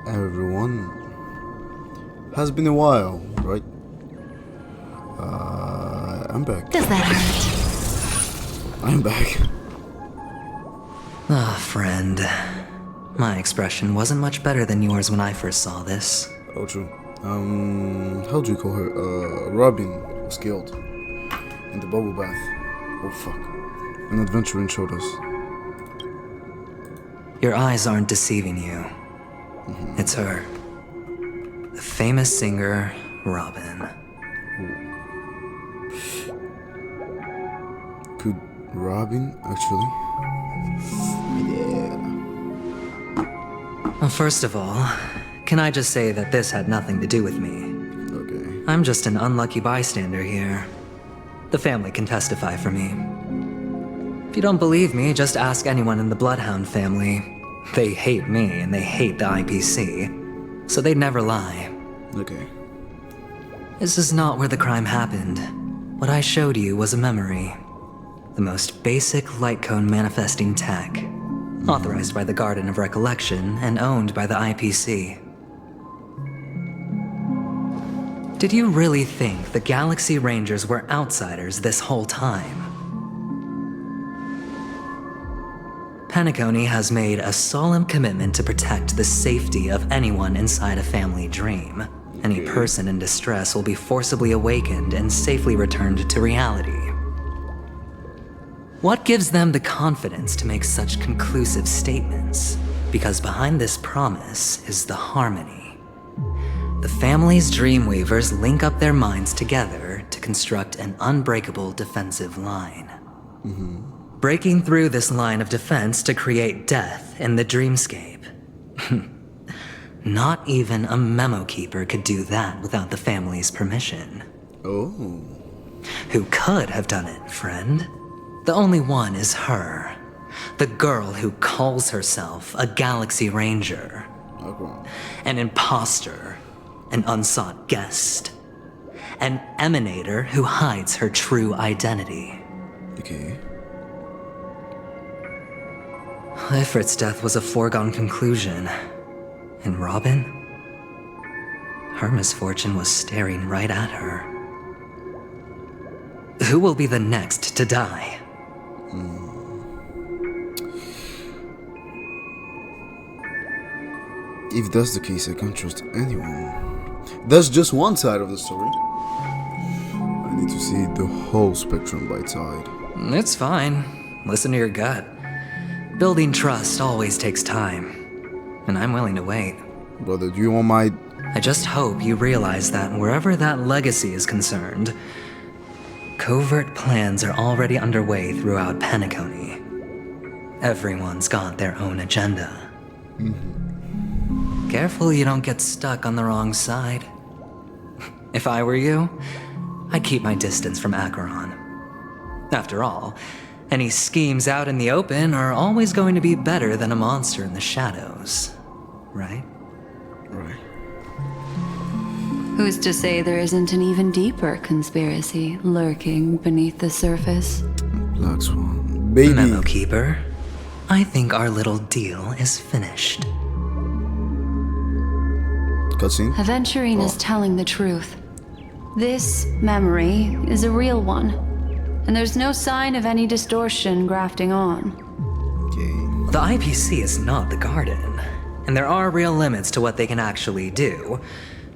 everyone. Has been a while, right? I'm back. Does that hurt? I'm back. Ah, friend. My expression wasn't much better than yours when I first saw this. Oh, true. How do you call her? Robin was killed in the bubble bath. Oh, fuck. An Aventurine showed us. Your eyes aren't deceiving you. It's her. The famous singer, Robin. Could Robin actually? Yeah. Well, first of all, can I just say that this had nothing to do with me? Okay. I'm just an unlucky bystander here. The family can testify for me. If you don't believe me, just ask anyone in the Bloodhound family. They hate me and they hate the IPC, so they'd never lie. Okay. This is not where the crime happened. What I showed you was a memory. The most basic light cone manifesting tech. Authorized by the Garden of Recollection and owned by the IPC. Did you really think the Galaxy Rangers were outsiders this whole time? Penacony has made a solemn commitment to protect the safety of anyone inside a family dream. Any person in distress will be forcibly awakened and safely returned to reality. What gives them the confidence to make such conclusive statements? Because behind this promise is the harmony. The family's Dreamweavers link up their minds together to construct an unbreakable defensive line. Breaking through this line of defense to create death in the dreamscape. Not even a memo keeper could do that without the family's permission. Oh. Who could have done it, friend? The only one is her. The girl who calls herself a Galaxy Ranger. Okay. An imposter. An unsought guest. An emanator who hides her true identity. Okay. Ifrit's death was a foregone conclusion. And Robin? Her misfortune was staring right at her. Who will be the next to die? If that's the case, I can't trust anyone. That's just one side of the story. I need to see the whole spectrum by side. It's fine. Listen to your gut. Building trust always takes time. And I'm willing to wait. Brother, do you want my... I just hope you realize that wherever that legacy is concerned, covert plans are already underway throughout Penacony. Everyone's got their own agenda. Careful you don't get stuck on the wrong side. If I were you, I'd keep my distance from Acheron. After all, any schemes out in the open are always going to be better than a monster in the shadows, right? Right. Who's to say there isn't an even deeper conspiracy lurking beneath the surface? Black Swan. Baby. Memo Keeper, I think our little deal is finished. Cutscene? Aventurine is telling the truth. This memory is a real one, and there's no sign of any distortion grafting on. Okay. The IPC is not the Garden, and there are real limits to what they can actually do,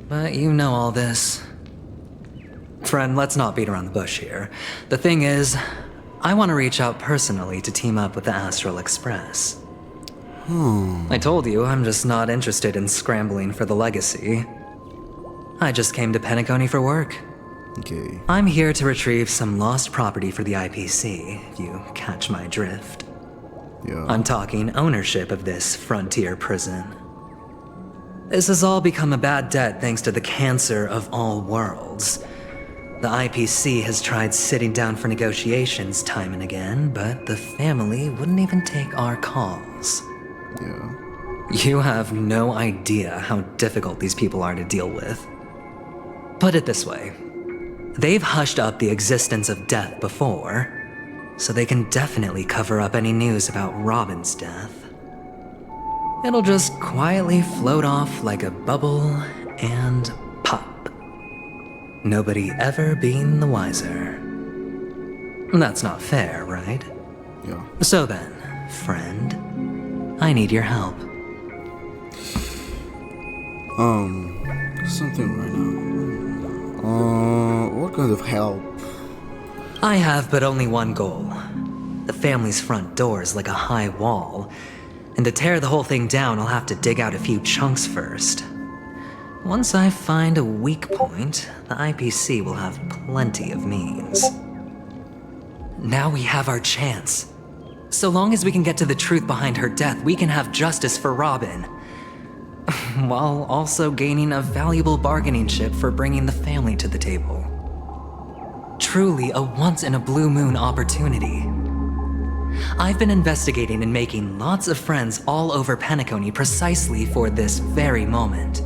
but you know all this. Friend, let's not beat around the bush here. The thing is, I want to reach out personally to team up with the Astral Express. I told you I'm just not interested in scrambling for the legacy. I just came to Penacony for work. Okay. I'm here to retrieve some lost property for the IPC, if you catch my drift. Yeah. I'm talking ownership of this frontier prison. This has all become a bad debt thanks to the cancer of all worlds. The IPC has tried sitting down for negotiations time and again, but the family wouldn't even take our calls. Yeah. You have no idea how difficult these people are to deal with. Put it this way. They've hushed up the existence of death before, so they can definitely cover up any news about Robin's death. It'll just quietly float off like a bubble and pop. Nobody ever being the wiser. That's not fair, right? Yeah. So then, friend, I need your help. Something right now. What kind of help? I have but only one goal. The family's front door is like a high wall, and to tear the whole thing down, I'll have to dig out a few chunks first. Once I find a weak point, the IPC will have plenty of means. Now we have our chance. So long as we can get to the truth behind her death, we can have justice for Robin. While also gaining a valuable bargaining chip for bringing the family to the table. Truly a once-in-a-blue-moon opportunity. I've been investigating and making lots of friends all over Penacony precisely for this very moment.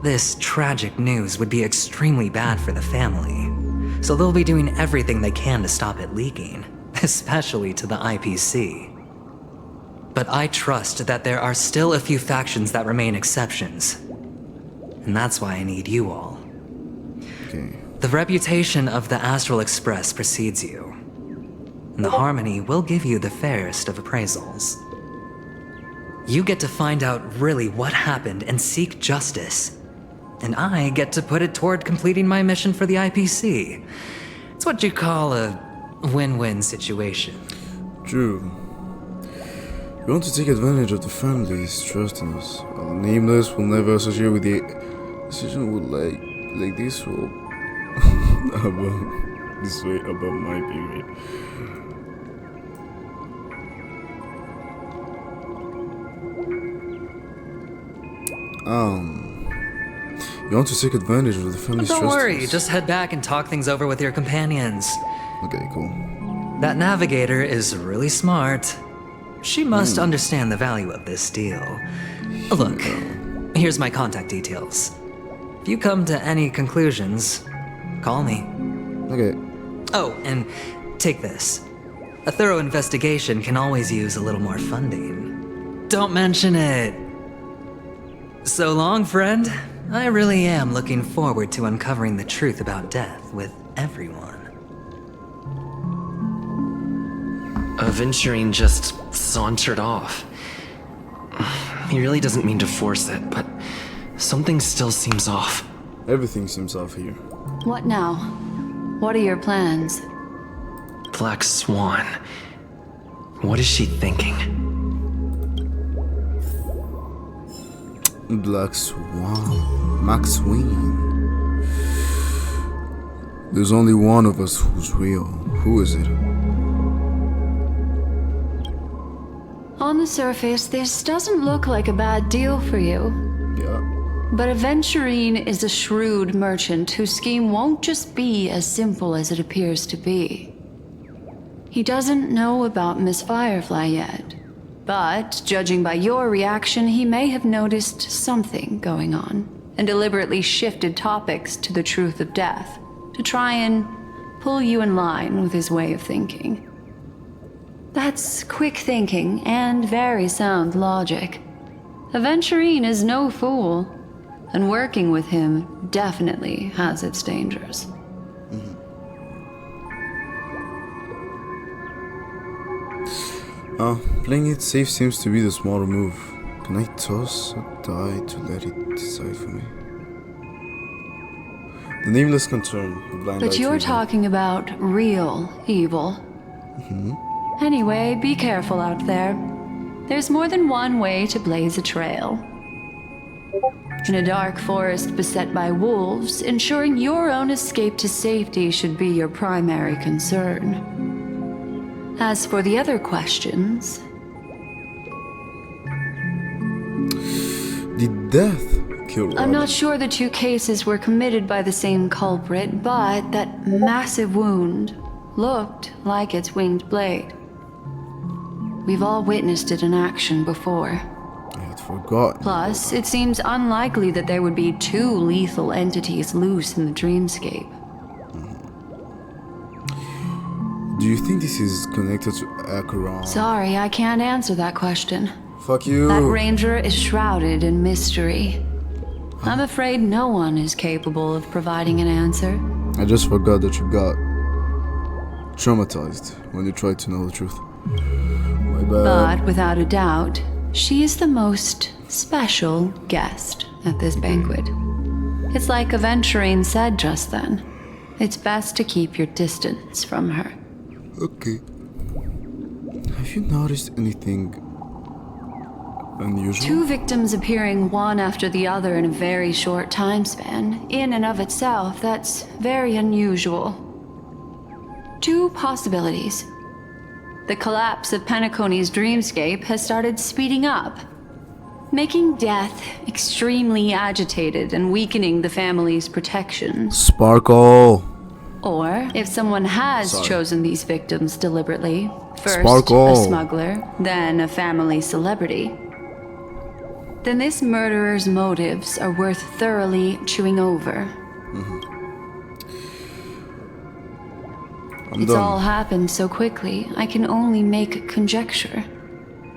This tragic news would be extremely bad for the family, so they'll be doing everything they can to stop it leaking, especially to the IPC. But I trust that there are still a few factions that remain exceptions, and that's why I need you all. Okay. The reputation of the Astral Express precedes you, and the Harmony will give you the fairest of appraisals. You get to find out really what happened and seek justice, and I get to put it toward completing my mission for the IPC. It's what you call a win-win situation. True. We want to take advantage of the family's trust in us. Our nameless will never associate with the decision would like this will about this way about my period. You want to take advantage of the family's trust. Don't worry, just head back and talk things over with your companions. Okay, cool. That navigator is really smart. She must understand the value of this deal. Look, here's my contact details. If you come to any conclusions, call me. Okay. Oh, and take this. A thorough investigation can always use a little more funding. Don't mention it. So long, friend. I really am looking forward to uncovering the truth about death with everyone. Aventurine just sauntered off. He really doesn't mean to force it, but something still seems off. Everything seems off here. What now? What are your plans? Black Swan. What is she thinking? Black Swan. Maxwine. There's only one of us who's real. Who is it? On the surface, this doesn't look like a bad deal for you. Yeah. But Aventurine is a shrewd merchant whose scheme won't just be as simple as it appears to be. He doesn't know about Miss Firefly yet, but judging by your reaction, he may have noticed something going on and deliberately shifted topics to the truth of death to try and pull you in line with his way of thinking. That's quick thinking and very sound logic. Aventurine is no fool, and working with him definitely has its dangers. Playing it safe seems to be the smarter move. Can I toss a die to let it decide for me? The nameless concern, the blind But eye you're treatment. talking about real evil. Anyway, be careful out there. There's more than one way to blaze a trail. In a dark forest beset by wolves, ensuring your own escape to safety should be your primary concern. As for the other questions... Did death kill Robin? I'm not sure the two cases were committed by the same culprit, but that massive wound looked like its winged blade. We've all witnessed it in action before. I had forgotten. Plus, it seems unlikely that there would be two lethal entities loose in the dreamscape. Do you think this is connected to Acheron? Sorry, I can't answer that question. Fuck you. That ranger is shrouded in mystery. I'm afraid no one is capable of providing an answer. I just forgot that you got traumatized when you tried to know the truth. My bad. But without a doubt, she is the most special guest at this banquet. It's like Aventurine said just then. It's best to keep your distance from her. Okay. Have you noticed anything unusual? 2 victims appearing one after the other in a very short time span, in and of itself, that's very unusual. 2 possibilities. The collapse of Penacony's dreamscape has started speeding up, making death extremely agitated and weakening the family's protections. Sparkle. Or, if someone has chosen these victims deliberately, first Sparkle. a smuggler, then a family celebrity, then this murderer's motives are worth thoroughly chewing over. I'm It's done. all happened so quickly, I can only make conjecture.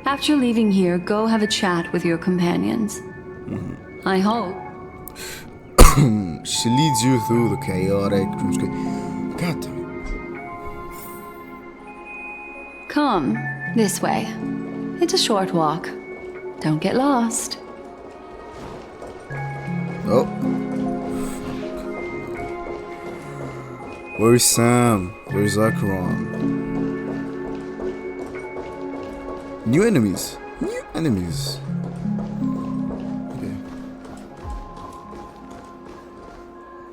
After leaving here, go have a chat with your companions. I hope. She leads you through the chaotic dreamscape. God damn it. Come, this way. It's a short walk. Don't get lost. Oh. Where is Sam? Where is Acheron? New enemies. New enemies. Okay.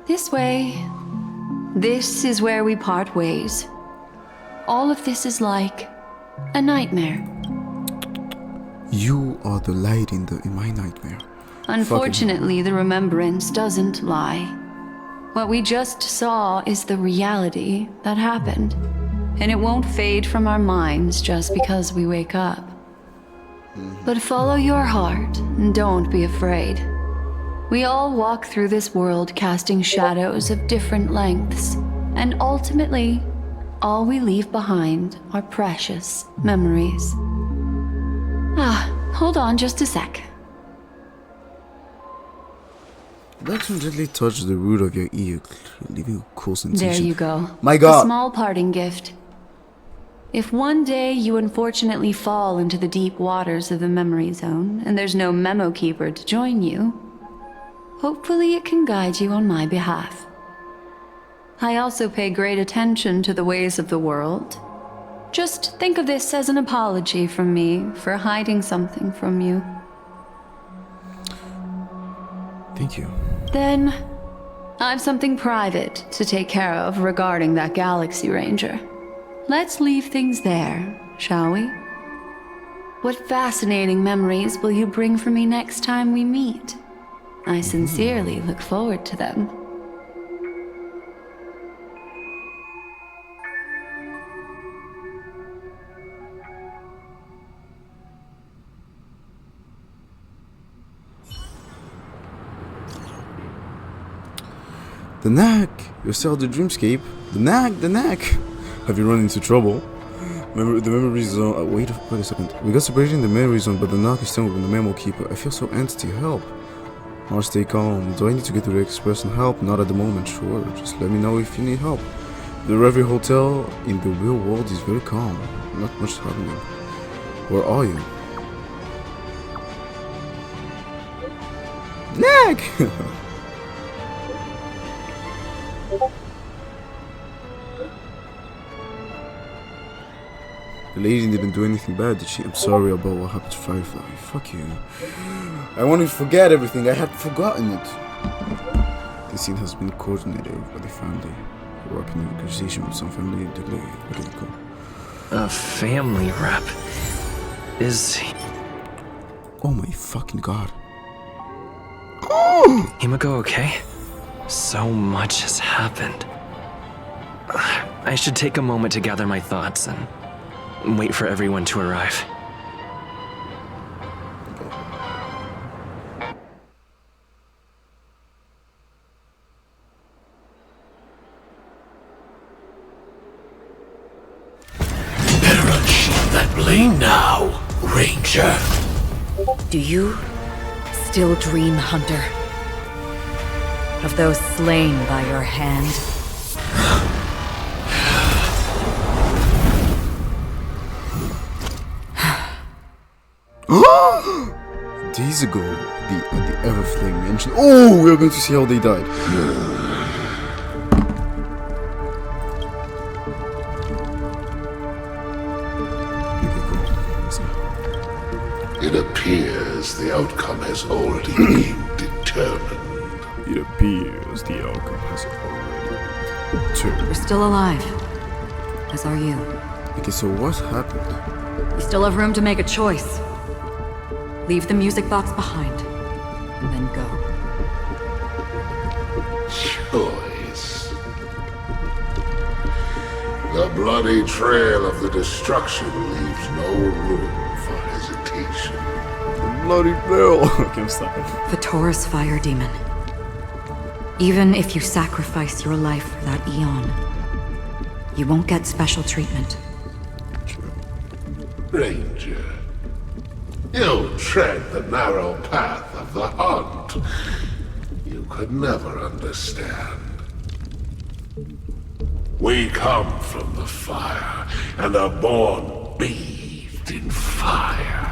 This way. This is where we part ways. All of this is like a nightmare. You are the light in my nightmare. Unfortunately, the remembrance doesn't lie. What we just saw is the reality that happened, and it won't fade from our minds just because we wake up. But follow your heart and don't be afraid. We all walk through this world casting shadows of different lengths, and ultimately, all we leave behind are precious memories. Hold on just a sec. That gently touch the root of your ear, leaving a cool sensation. There you go. My God. A small parting gift. If one day you unfortunately fall into the deep waters of the memory zone, and there's no memo keeper to join you, hopefully it can guide you on my behalf. I also pay great attention to the ways of the world. Just think of this as an apology from me for hiding something from you. Thank you. Then, I've something private to take care of regarding that Galaxy Ranger. Let's leave things there, shall we? What fascinating memories will you bring for me next time we meet? I sincerely look forward to them. The knack! You're still the dreamscape. The knack! The knack! Have you run into trouble? The memory zone. Wait a second. We got separated in the memory zone, but the knack is still with the memo keeper. I feel so empty. Help. Must stay calm. Do I need to get to the express and help? Not at the moment. Sure. Just let me know if you need help. The every hotel in the real world is very calm. Not much happening. Where are you? Knack! The lady didn't do anything bad, did she? I'm sorry about what happened to Firefly. Fuck you. I wanted to forget everything. I had forgotten it. The scene has been coordinated by the family. We're working in negotiation with some family in delay. Okay, cool. A family rep? Is Oh my fucking god. Himiko okay? So much has happened. I should take a moment to gather my thoughts and wait for everyone to arrive. Better unsheath that blade now, Ranger. Do you still dream, Hunter? Of those slain by your hand? Days ago, the Everflame mentioned. Oh, we're going to see how they died. It appears the outcome has already been determined. It appears the outcome has already been determined. You're still alive. As are you. Okay, so what happened? You still have room to make a choice. Leave the music box behind, and then go. Choice. The bloody trail of the destruction leaves no room for hesitation. Bloody bell. Okay, I'm stopping. The Taurus Fire Demon. Even if you sacrifice your life for that Eon, you won't get special treatment. Ranger, you tread the narrow path of the hunt. You could never understand. We come from the fire, and are born bathed in fire.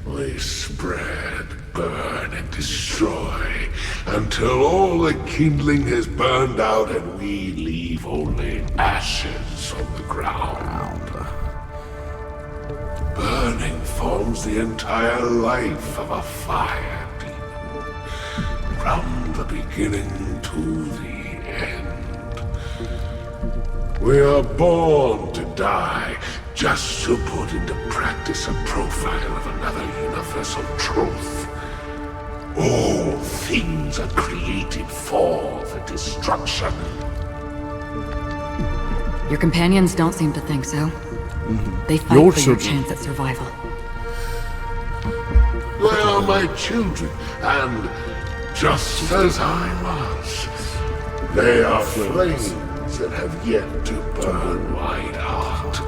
We spread, burn, and destroy, until all the kindling has burned out and we leave only ashes on the ground. Burning forms the entire life of a fire demon, from the beginning to the end. We are born to die, just to put into practice a profile of another universal truth. All things are created for the destruction. Your companions don't seem to think so. They fight Your for your children. chance at survival. They are my children, and just as I was, they are flames that have yet to burn my heart.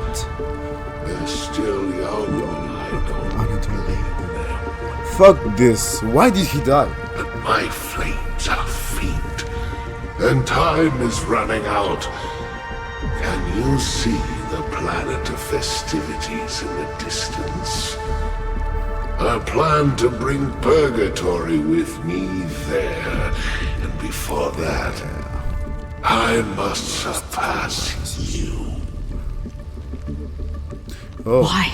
They're still young, and I don't blame them. Fuck this. Why did he die? But my flames are faint, and time is running out. Can you see the planet of festivities in the distance? I plan to bring Purgatory with me there, and before that, I must surpass you. Oh. Why?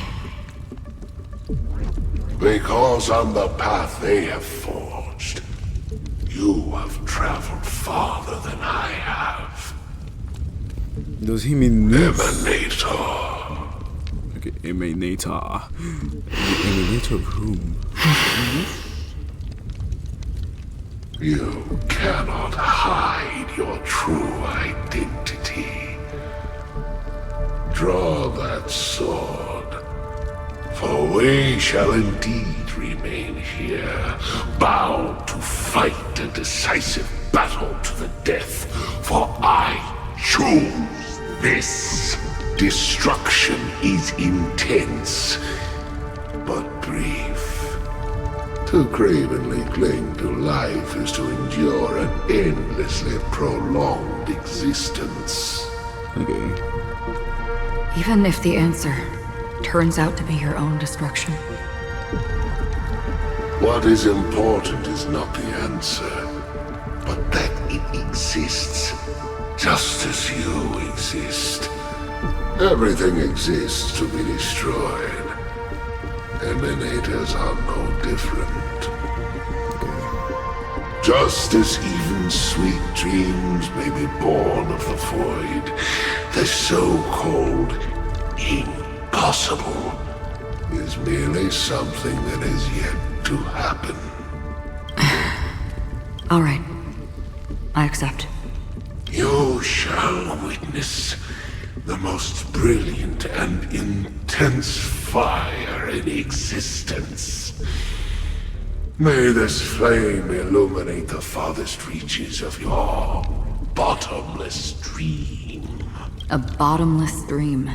Because on the path they have forged, you have traveled farther than I have. Does he mean noob? Emanator. Okay, Emanator. Emanator of whom? You cannot hide your true identity. Draw that sword, for we shall indeed remain here, bound to fight a decisive battle to the death, for I choose this. Destruction is intense, but brief. To cravenly cling to life is to endure an endlessly prolonged existence. Okay. Even if the answer turns out to be your own destruction. What is important is not the answer, but that it exists, just as you exist. Everything exists to be destroyed. Emanators are no different. Just as even sweet dreams may be born of the void, the so-called impossible is merely something that is yet to happen. All right. I accept. You shall witness the most brilliant and intense fire in existence. May this flame illuminate the farthest reaches of your bottomless dream. A bottomless dream.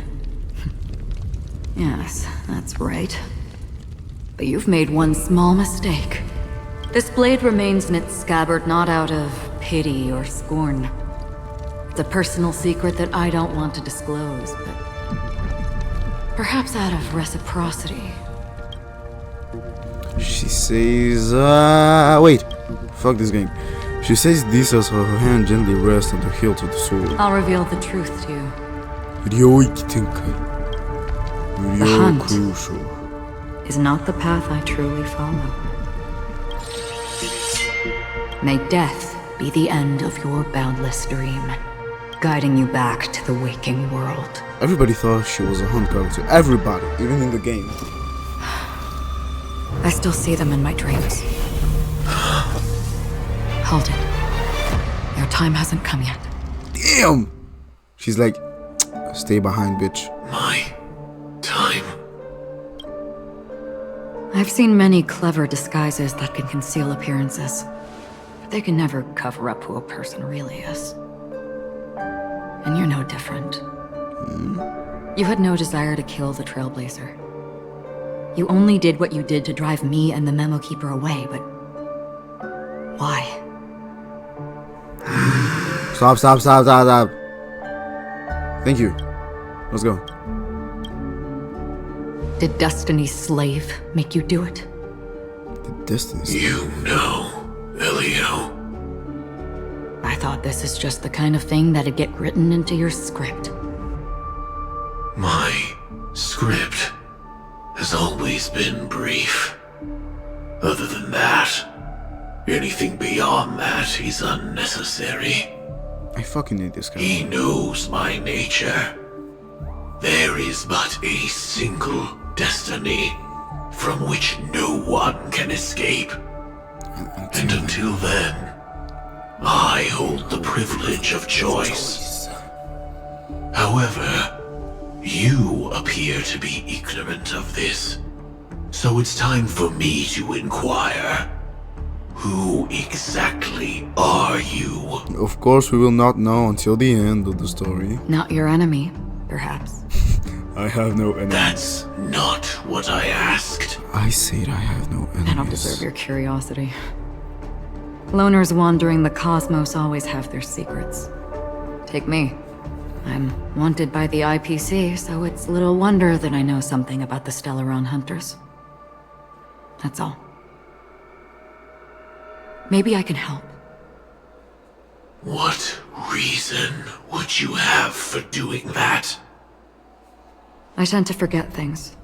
Yes, that's right. But you've made one small mistake. This blade remains in its scabbard not out of pity or scorn. It's a personal secret that I don't want to disclose, but perhaps out of reciprocity. She says, wait. Fuck this game. She says this as her hand gently rests on the hilt of the sword. I'll reveal the truth to you. The hunt. crucial. Is not the path I truly follow. May death be the end of your boundless dream, guiding you back to the waking world. Everybody thought she was a hunt character. Everybody, even in the game. I still see them in my dreams. Hold it. Your time hasn't come yet. Damn! She's like, stay behind, bitch. My time. I've seen many clever disguises that can conceal appearances, but they can never cover up who a person really is. And you're no different. You had no desire to kill the Trailblazer. You only did what you did to drive me and the Memo Keeper away, but why? Stop. Thank you. Let's go. Did Destiny's slave make you do it? The distance. You know, Elio. I thought this is just the kind of thing that'd get written into your script. My script has always been brief. Other than that, anything beyond that is unnecessary. I fucking need this guy. He knows my nature. There is but a single destiny from which no one can escape. And until then, I hold the privilege of choice. However, you appear to be ignorant of this, so it's time for me to inquire. Who exactly are you? Of course, we will not know until the end of the story. Not your enemy, perhaps. I have no enemies. That's not what I asked. I said I have no enemies. I don't deserve your curiosity. Loners wandering the cosmos always have their secrets. Take me. I'm wanted by the IPC, so it's little wonder that I know something about the Stellaron Hunters. That's all. Maybe I can help. What reason would you have for doing that? I tend to forget things.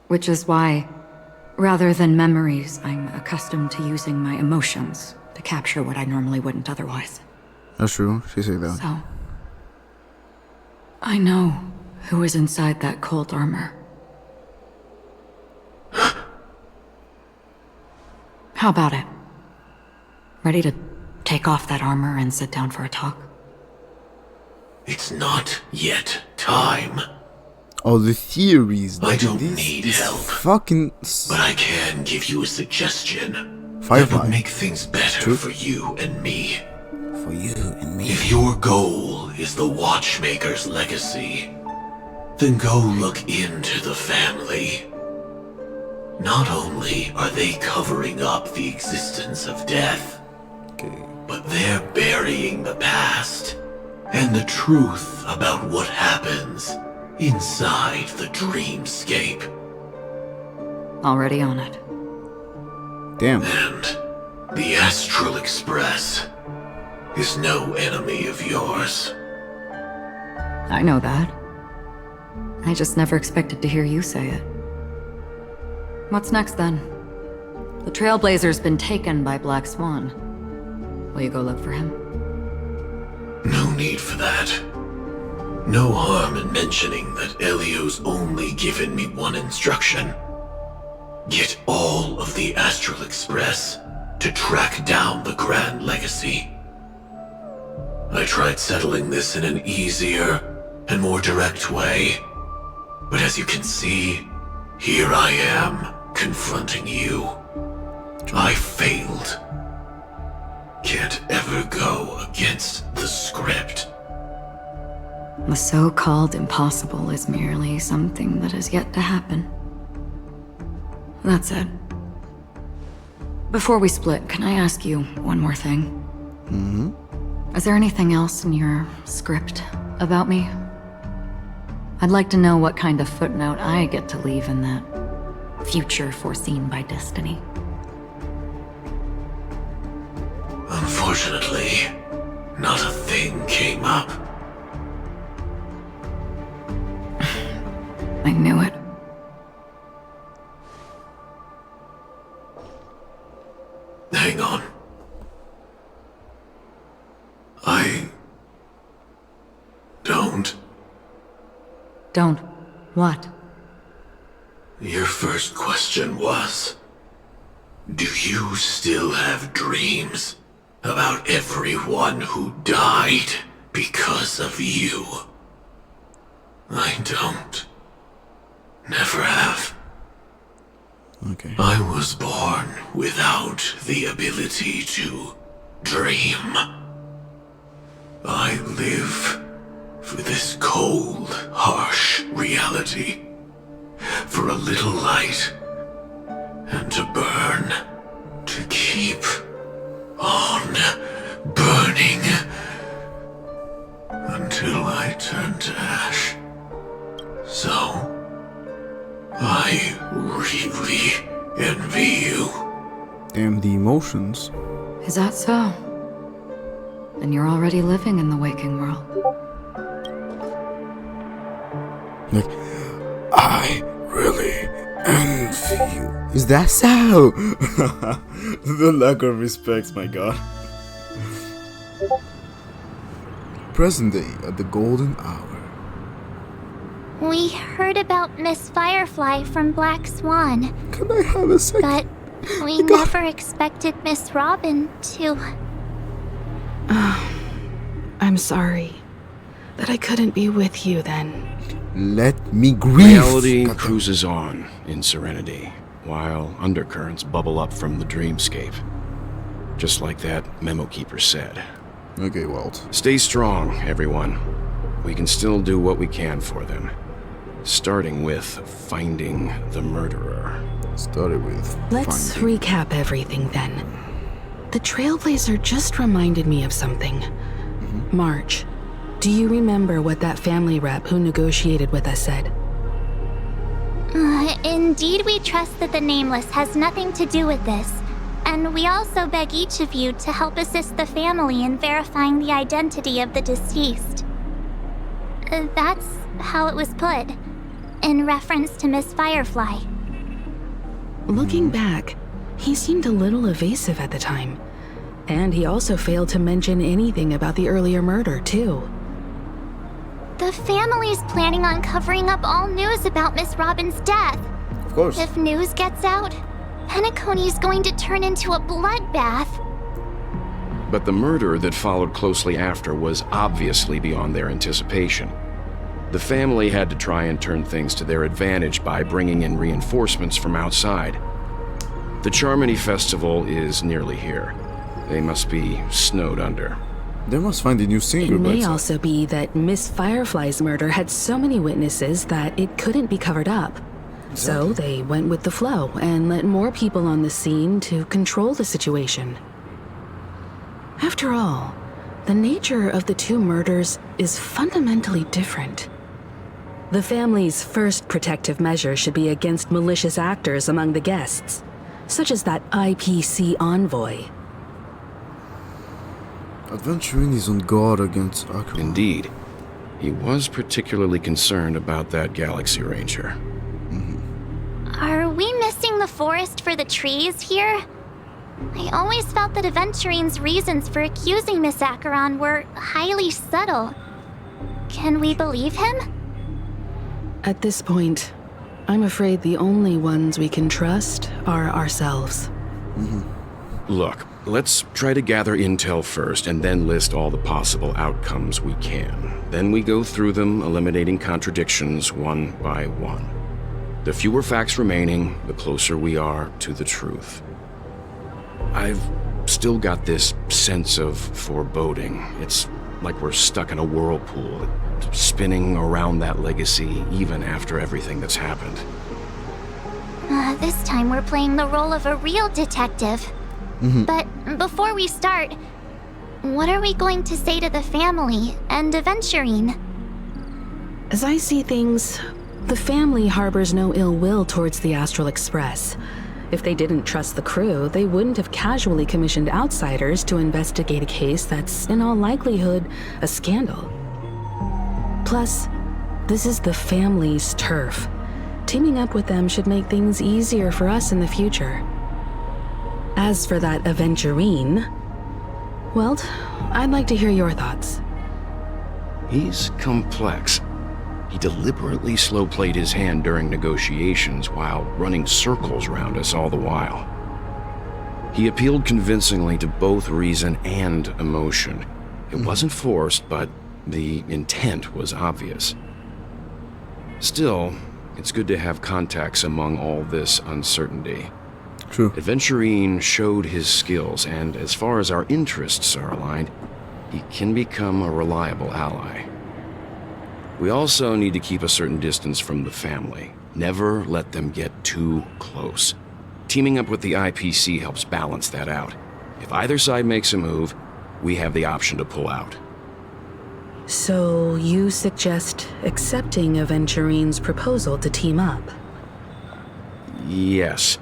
Which is why, rather than memories, I'm accustomed to using my emotions to capture what I normally wouldn't otherwise. That's true. She said that. So, I know who is inside that cold armor. How about it? Ready to take off that armor and sit down for a talk? It's not yet time, Oh, the theories. I don't these- need these help. Fucking but I can give you a suggestion that Firefly. would make things better True. for you and me. For you and me. If your goal is the Watchmaker's legacy, then go look into the family. Not only are they covering up the existence of death, Okay. but they're burying the past and the truth about what happens inside the dreamscape. Already on it. Damn. And the Astral Express is no enemy of yours. I know that. I just never expected to hear you say it. What's next then? The Trailblazer's been taken by Black Swan. Will you go look for him? No need for that. No harm in mentioning that Elio's only given me one instruction. Get all of the Astral Express to track down the Grand Legacy. I tried settling this in an easier and more direct way, but as you can see, here I am, confronting you. I failed. Can't ever go against the script. The so-called impossible is merely something that has yet to happen. That's it. Before we split, can I ask you one more thing? Is there anything else in your script about me? I'd like to know what kind of footnote I get to leave in that future foreseen by destiny. Unfortunately, not a thing came up. I knew it. Hang on. I don't. Don't. What? Your first question was, do you still have dreams about everyone who died because of you? I don't. Never have. Okay. I was born without the ability to dream. I live for this cold, harsh reality. For a little light. And to burn. To keep on burning. Until I turn to ash. So, I really envy you. Damn, the emotions. Is that so? Then you're already living in the waking world. Like, I really envy you. Is that so? The lack of respect, my god. Present day at the golden hour. We heard about Miss Firefly from Black Swan, Can I have a second? but we never expected Miss Robin to... I'm sorry that I couldn't be with you then. Let me grieve. Reality Goddamn. cruises on in serenity, while undercurrents bubble up from the dreamscape. Just like that memo keeper said. Okay, Walt. Stay strong, everyone. We can still do what we can for them. Starting with finding the murderer. Started with Let's finding. recap everything then. The Trailblazer just reminded me of something. March, do you remember what that family rep who negotiated with us said? Indeed, we trust that the Nameless has nothing to do with this. And we also beg each of you to help assist the family in verifying the identity of the deceased. That's how it was put, in reference to Miss Firefly. Looking back, he seemed a little evasive at the time. And he also failed to mention anything about the earlier murder, too. The family's planning on covering up all news about Miss Robin's death. Of course. If news gets out, Penacony's going to turn into a bloodbath. But the murder that followed closely after was obviously beyond their anticipation. The family had to try and turn things to their advantage by bringing in reinforcements from outside. The Charmony Festival is nearly here. They must be snowed under. They must find a new singer. It may but also be that Miss Firefly's murder had so many witnesses that it couldn't be covered up. So they went with the flow and let more people on the scene to control the situation. After all, the nature of the two murders is fundamentally different. The family's first protective measure should be against malicious actors among the guests, such as that IPC envoy. Aventurine is on guard against Aventurine. Indeed. He was particularly concerned about that Galaxy Ranger. Are we missing the forest for the trees here? I always felt that Aventurine's reasons for accusing Miss Acheron were highly subtle. Can we believe him? At this point, I'm afraid the only ones we can trust are ourselves. Look, let's try to gather intel first and then list all the possible outcomes we can. Then we go through them, eliminating contradictions one by one. The fewer facts remaining, the closer we are to the truth. I've still got this sense of foreboding. It's like we're stuck in a whirlpool, spinning around that legacy even after everything that's happened. This time we're playing the role of a real detective. But before we start, what are we going to say to the family and Aventurine? As I see things, the family harbors no ill will towards the Astral Express. If they didn't trust the crew, they wouldn't have casually commissioned outsiders to investigate a case that's, in all likelihood, a scandal. Plus, this is the family's turf. Teaming up with them should make things easier for us in the future. As for that Aventurine, well, I'd like to hear your thoughts. He's complex. He deliberately slow-played his hand during negotiations while running circles around us all the while. He appealed convincingly to both reason and emotion. It wasn't forced, but the intent was obvious. Still, it's good to have contacts among all this uncertainty. True. Aventurine showed his skills, and as far as our interests are aligned, he can become a reliable ally. We also need to keep a certain distance from the family. Never let them get too close. Teaming up with the IPC helps balance that out. If either side makes a move, we have the option to pull out. So you suggest accepting Aventurine's proposal to team up? Yes.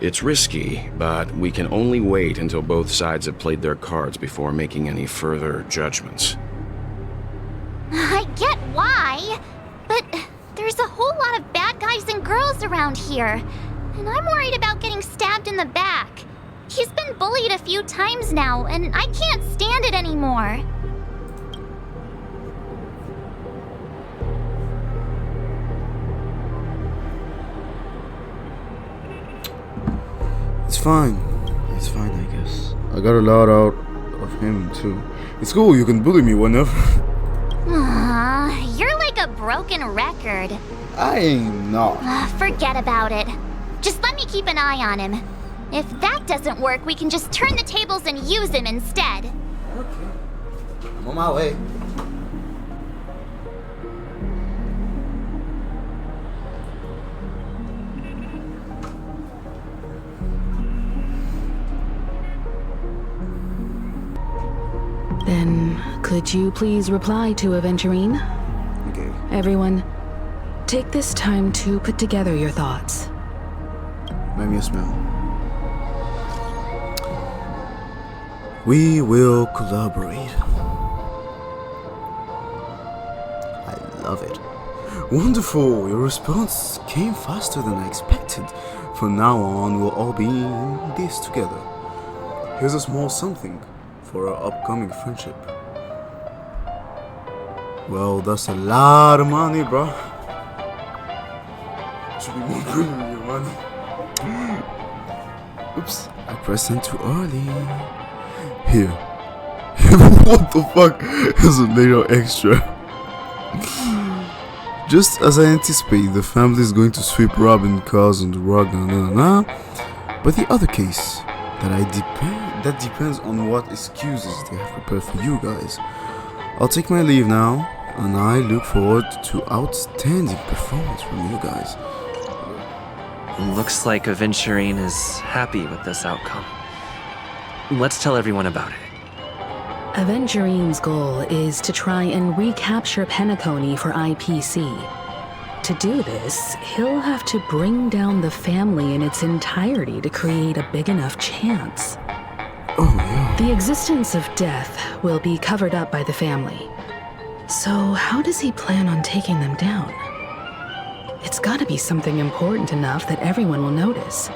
It's risky, but we can only wait until both sides have played their cards before making any further judgments. I get why, but there's a whole lot of bad guys and girls around here, and I'm worried about getting stabbed in the back. He's been bullied a few times now, and I can't stand it anymore. It's fine. It's fine, I guess. I got a lot out of him, too. It's cool, you can bully me whenever. You're like a broken record. I ain't not. Forget about it. Just let me keep an eye on him. If that doesn't work, we can just turn the tables and use him instead. Okay. I'm on my way. Then, could you please reply to Aventurine? Okay. Everyone, take this time to put together your thoughts. Let me smell. We will collaborate. I love it. Wonderful! Your response came faster than I expected. From now on, we'll all be in this together. Here's a small something for our upcoming friendship. Well, that's a lot of money, bro. Should be more good than your money. Oops, I pressed send too early. Here. What the fuck? There's a little extra. Just as I anticipate, the family is going to sweep Robin cars on the rug, But the other case that depends on what excuses they have prepared for you guys. I'll take my leave now, and I look forward to outstanding performance from you guys. Looks like Aventurine is happy with this outcome. Let's tell everyone about it. Aventurine's goal is to try and recapture Penacony for IPC. To do this, he'll have to bring down the family in its entirety to create a big enough chance. Oh, yeah. The existence of death will be covered up by the family. So how does he plan on taking them down? It's gotta be something important enough that everyone will notice.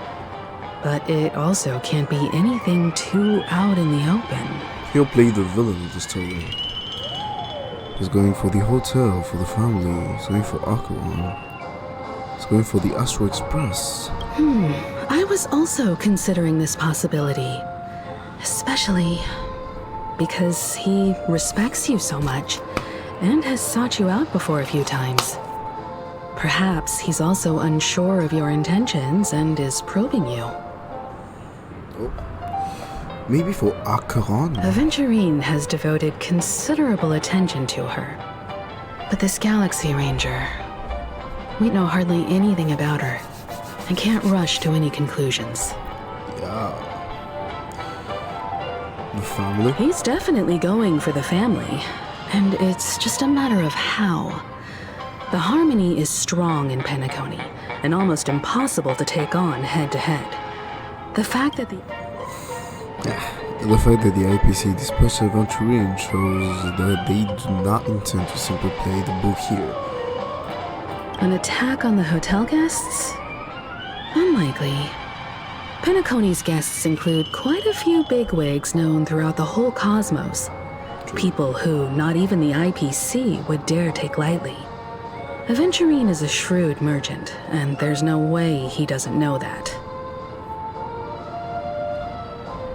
But it also can't be anything too out in the open. He'll play the villain of the story. He's going for the hotel for the family. He's going for Aventurine. He's going for the Astral Express. I was also considering this possibility. Especially because he respects you so much and has sought you out before a few times. Perhaps he's also unsure of your intentions and is probing you. Oh. Maybe for Aventurine. Aventurine has devoted considerable attention to her. But this Galaxy Ranger, we know hardly anything about her. I can't rush to any conclusions. Yeah. The family? He's definitely going for the family, and it's just a matter of how. The harmony is strong in Penacony, and almost impossible to take on head-to-head. The fact that the IPC dispatched Aventurine shows that they do not intend to simply play the book here. An attack on the hotel guests? Unlikely. Penacony's guests include quite a few bigwigs known throughout the whole cosmos. People who not even the IPC would dare take lightly. Aventurine is a shrewd merchant, and there's no way he doesn't know that.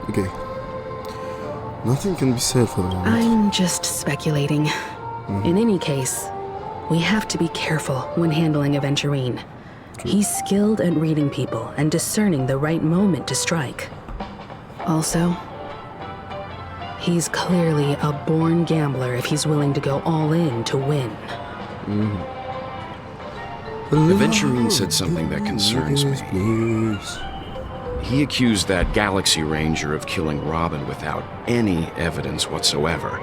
Okay. Nothing can be said for the moment. I'm just speculating. In any case, we have to be careful when handling Aventurine. He's skilled at reading people and discerning the right moment to strike. Also, he's clearly a born gambler if he's willing to go all in to win. Aventurine said something that concerns me. Please. He accused that Galaxy Ranger of killing Robin without any evidence whatsoever,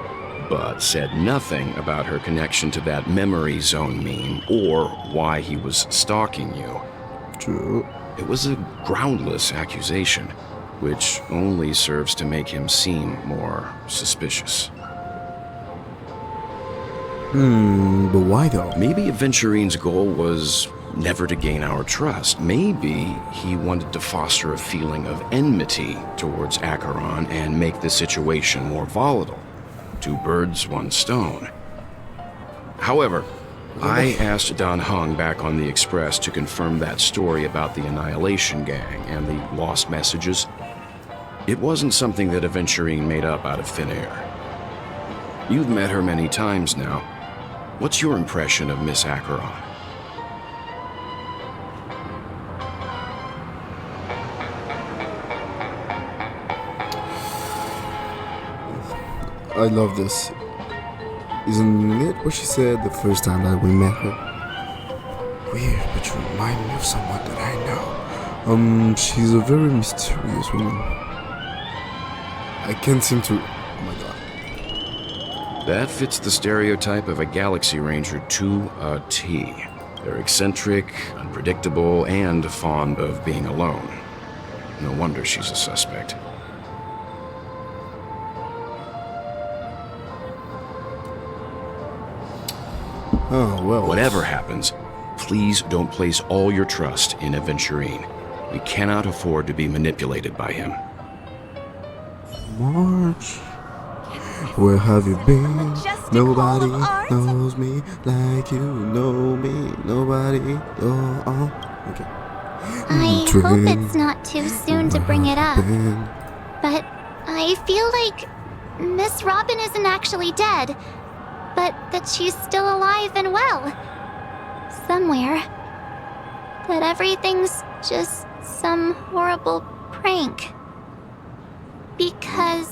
but said nothing about her connection to that memory zone meme or why he was stalking you. True. It was a groundless accusation, which only serves to make him seem more suspicious. But why though? Maybe Aventurine's goal was never to gain our trust. Maybe he wanted to foster a feeling of enmity towards Acheron and make the situation more volatile. 2 birds, 1 stone. However, I asked Don Hung back on the Express to confirm that story about the Annihilation Gang and the lost messages. It wasn't something that Aventurine made up out of thin air. You've met her many times now. What's your impression of Miss Acheron? I love this. Isn't it what she said the first time that we met her? Weird, but you remind me of someone that I know. She's a very mysterious woman. I can't seem to... Oh my god. That fits the stereotype of a Galaxy Ranger to a T. They're eccentric, unpredictable, and fond of being alone. No wonder she's a suspect. Oh, well. Whatever happens, please don't place all your trust in Aventurine. We cannot afford to be manipulated by him. March, where have you been? Nobody knows me like you know me. Nobody. Oh. Okay. I hope it's not too soon to bring it up, but I feel like Miss Robin isn't actually dead, but that she's still alive and well. Somewhere. That everything's just some horrible prank. Because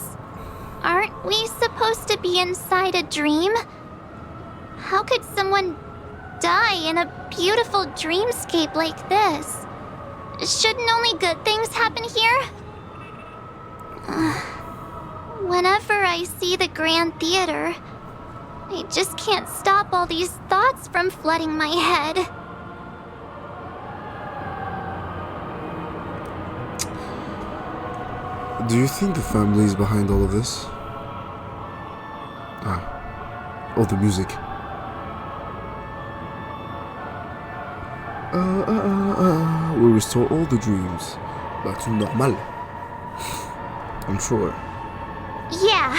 aren't we supposed to be inside a dream? How could someone die in a beautiful dreamscape like this? Shouldn't only good things happen here? Whenever I see the Grand Theater, I just can't stop all these thoughts from flooding my head. Do you think the family is behind all of this? Oh, the music. We'll restore all the dreams back to normal. I'm sure. Yeah,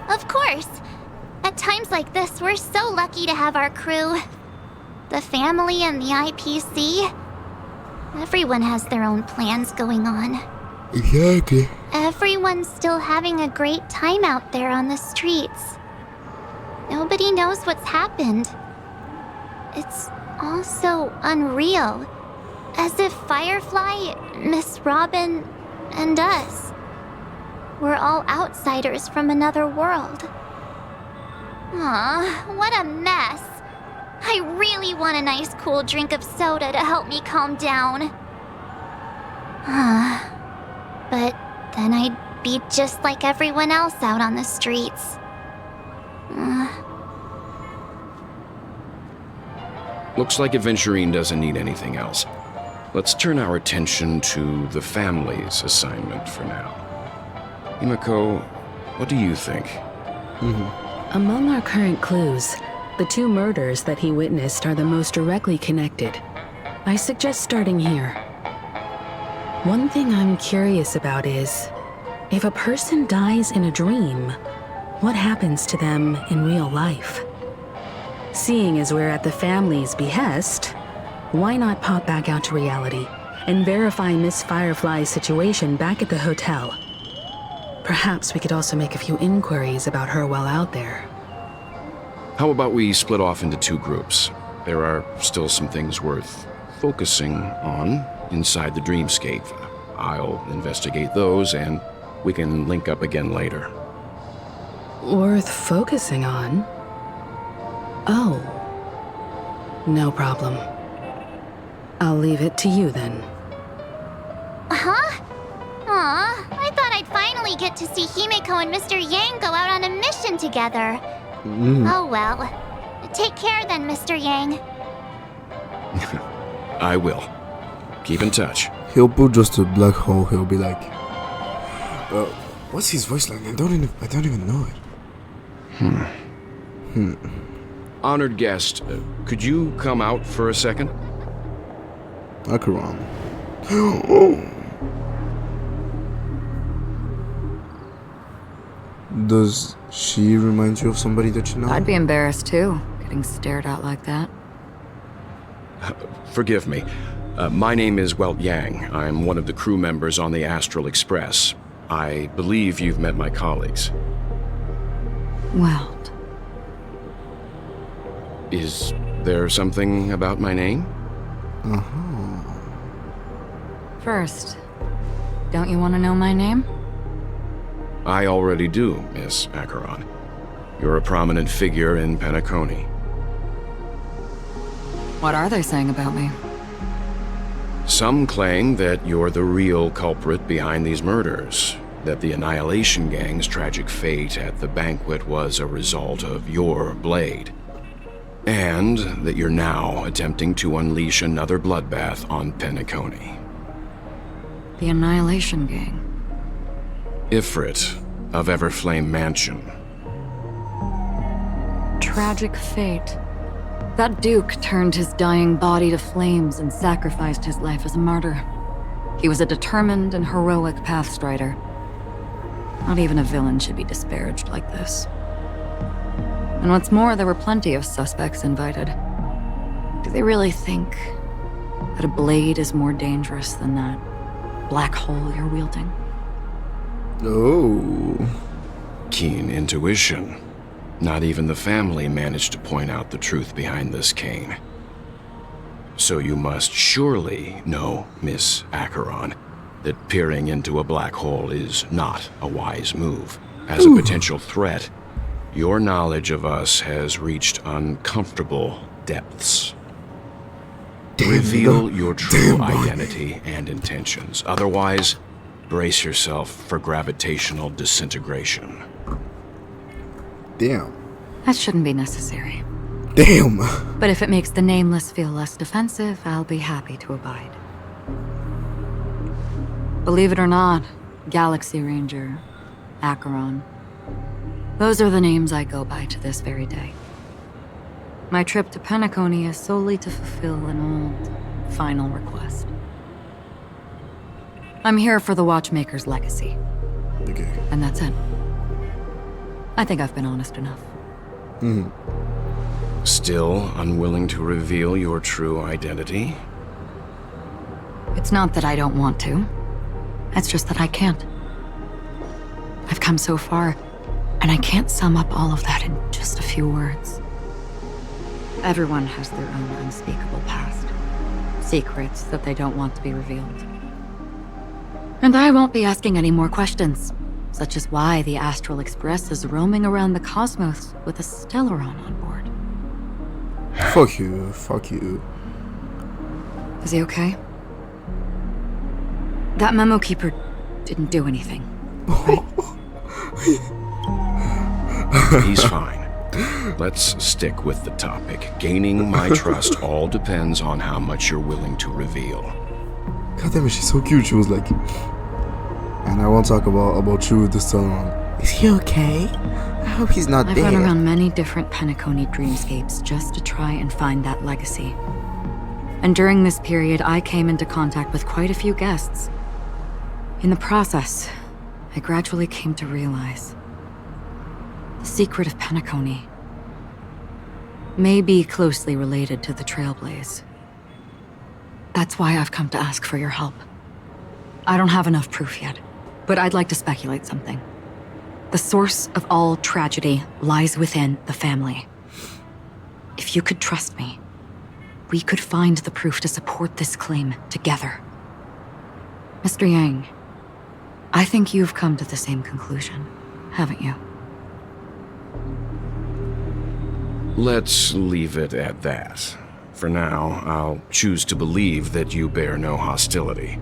of course. At times like this, we're so lucky to have our crew. The family and the IPC. Everyone has their own plans going on. Exactly. Everyone's still having a great time out there on the streets. Nobody knows what's happened. It's all so unreal. As if Firefly, Miss Robin, and us were all outsiders from another world. Aw, what a mess. I really want a nice cool drink of soda to help me calm down. But then I'd be just like everyone else out on the streets. Looks like Aventurine doesn't need anything else. Let's turn our attention to the family's assignment for now. Himiko, what do you think? Among our current clues, the 2 murders that he witnessed are the most directly connected. I suggest starting here. One thing I'm curious about is, if a person dies in a dream, what happens to them in real life? Seeing as we're at the family's behest, why not pop back out to reality and verify Miss Firefly's situation back at the hotel? Perhaps we could also make a few inquiries about her while out there. How about we split off into 2 groups? There are still some things worth focusing on inside the dreamscape. I'll investigate those, and we can link up again later. Worth focusing on? Oh. No problem. I'll leave it to you then. Huh? Aw, I thought I'd finally get to see Himiko and Mr. Yang go out on a mission together. Oh well. Take care then, Mr. Yang. I will. Keep in touch. He'll put just a black hole. He'll be like, what's his voice like? I don't even know it. Honored guest, could you come out for a second? Acheron. Does she remind you of somebody that you know? I'd be embarrassed too, getting stared at like that. Forgive me. My name is Welt Yang. I'm one of the crew members on the Astral Express. I believe you've met my colleagues. Welt. Is there something about my name? First, don't you want to know my name? I already do, Miss Acheron. You're a prominent figure in Penacony. What are they saying about me? Some claim that you're the real culprit behind these murders, that the Annihilation Gang's tragic fate at the banquet was a result of your blade, and that you're now attempting to unleash another bloodbath on Penacony. The Annihilation Gang. Ifrit of Everflame Mansion. Tragic fate. That Duke turned his dying body to flames and sacrificed his life as a martyr. He was a determined and heroic pathstrider. Not even a villain should be disparaged like this. And what's more, there were plenty of suspects invited. Do they really think that a blade is more dangerous than that black hole you're wielding? Oh. Keen intuition. Not even the family managed to point out the truth behind this cane. So you must surely know, Miss Acheron, that peering into a black hole is not a wise move. As a potential threat, your knowledge of us has reached uncomfortable depths. Reveal your true identity and intentions. Otherwise, brace yourself for gravitational disintegration. Damn. That shouldn't be necessary. Damn. But if it makes the Nameless feel less defensive, I'll be happy to abide. Believe it or not, Galaxy Ranger, Acheron, those are the names I go by to this very day. My trip to Penacony is solely to fulfill an old, final request. I'm here for the Watchmaker's legacy. Okay. And that's it. I think I've been honest enough. Still unwilling to reveal your true identity? It's not that I don't want to. It's just that I can't. I've come so far, and I can't sum up all of that in just a few words. Everyone has their own unspeakable past. Secrets that they don't want to be revealed. And I won't be asking any more questions, such as why the Astral Express is roaming around the cosmos with a Stellaron on board. Fuck you. Fuck you. Is he okay? That memo keeper didn't do anything. He's fine. Let's stick with the topic. Gaining my trust all depends on how much you're willing to reveal. God damn it, she's so cute. She was like, and I won't talk about you this time. Is he okay? I hope he's not I've dead. run around many different Penacony dreamscapes just to try and find that legacy. And during this period, I came into contact with quite a few guests. In the process, I gradually came to realize the secret of Penacony may be closely related to the Trailblaze. That's why I've come to ask for your help. I don't have enough proof yet, but I'd like to speculate something. The source of all tragedy lies within the family. If you could trust me, we could find the proof to support this claim together. Mr. Yang, I think you've come to the same conclusion, haven't you? Let's leave it at that. For now, I'll choose to believe that you bear no hostility.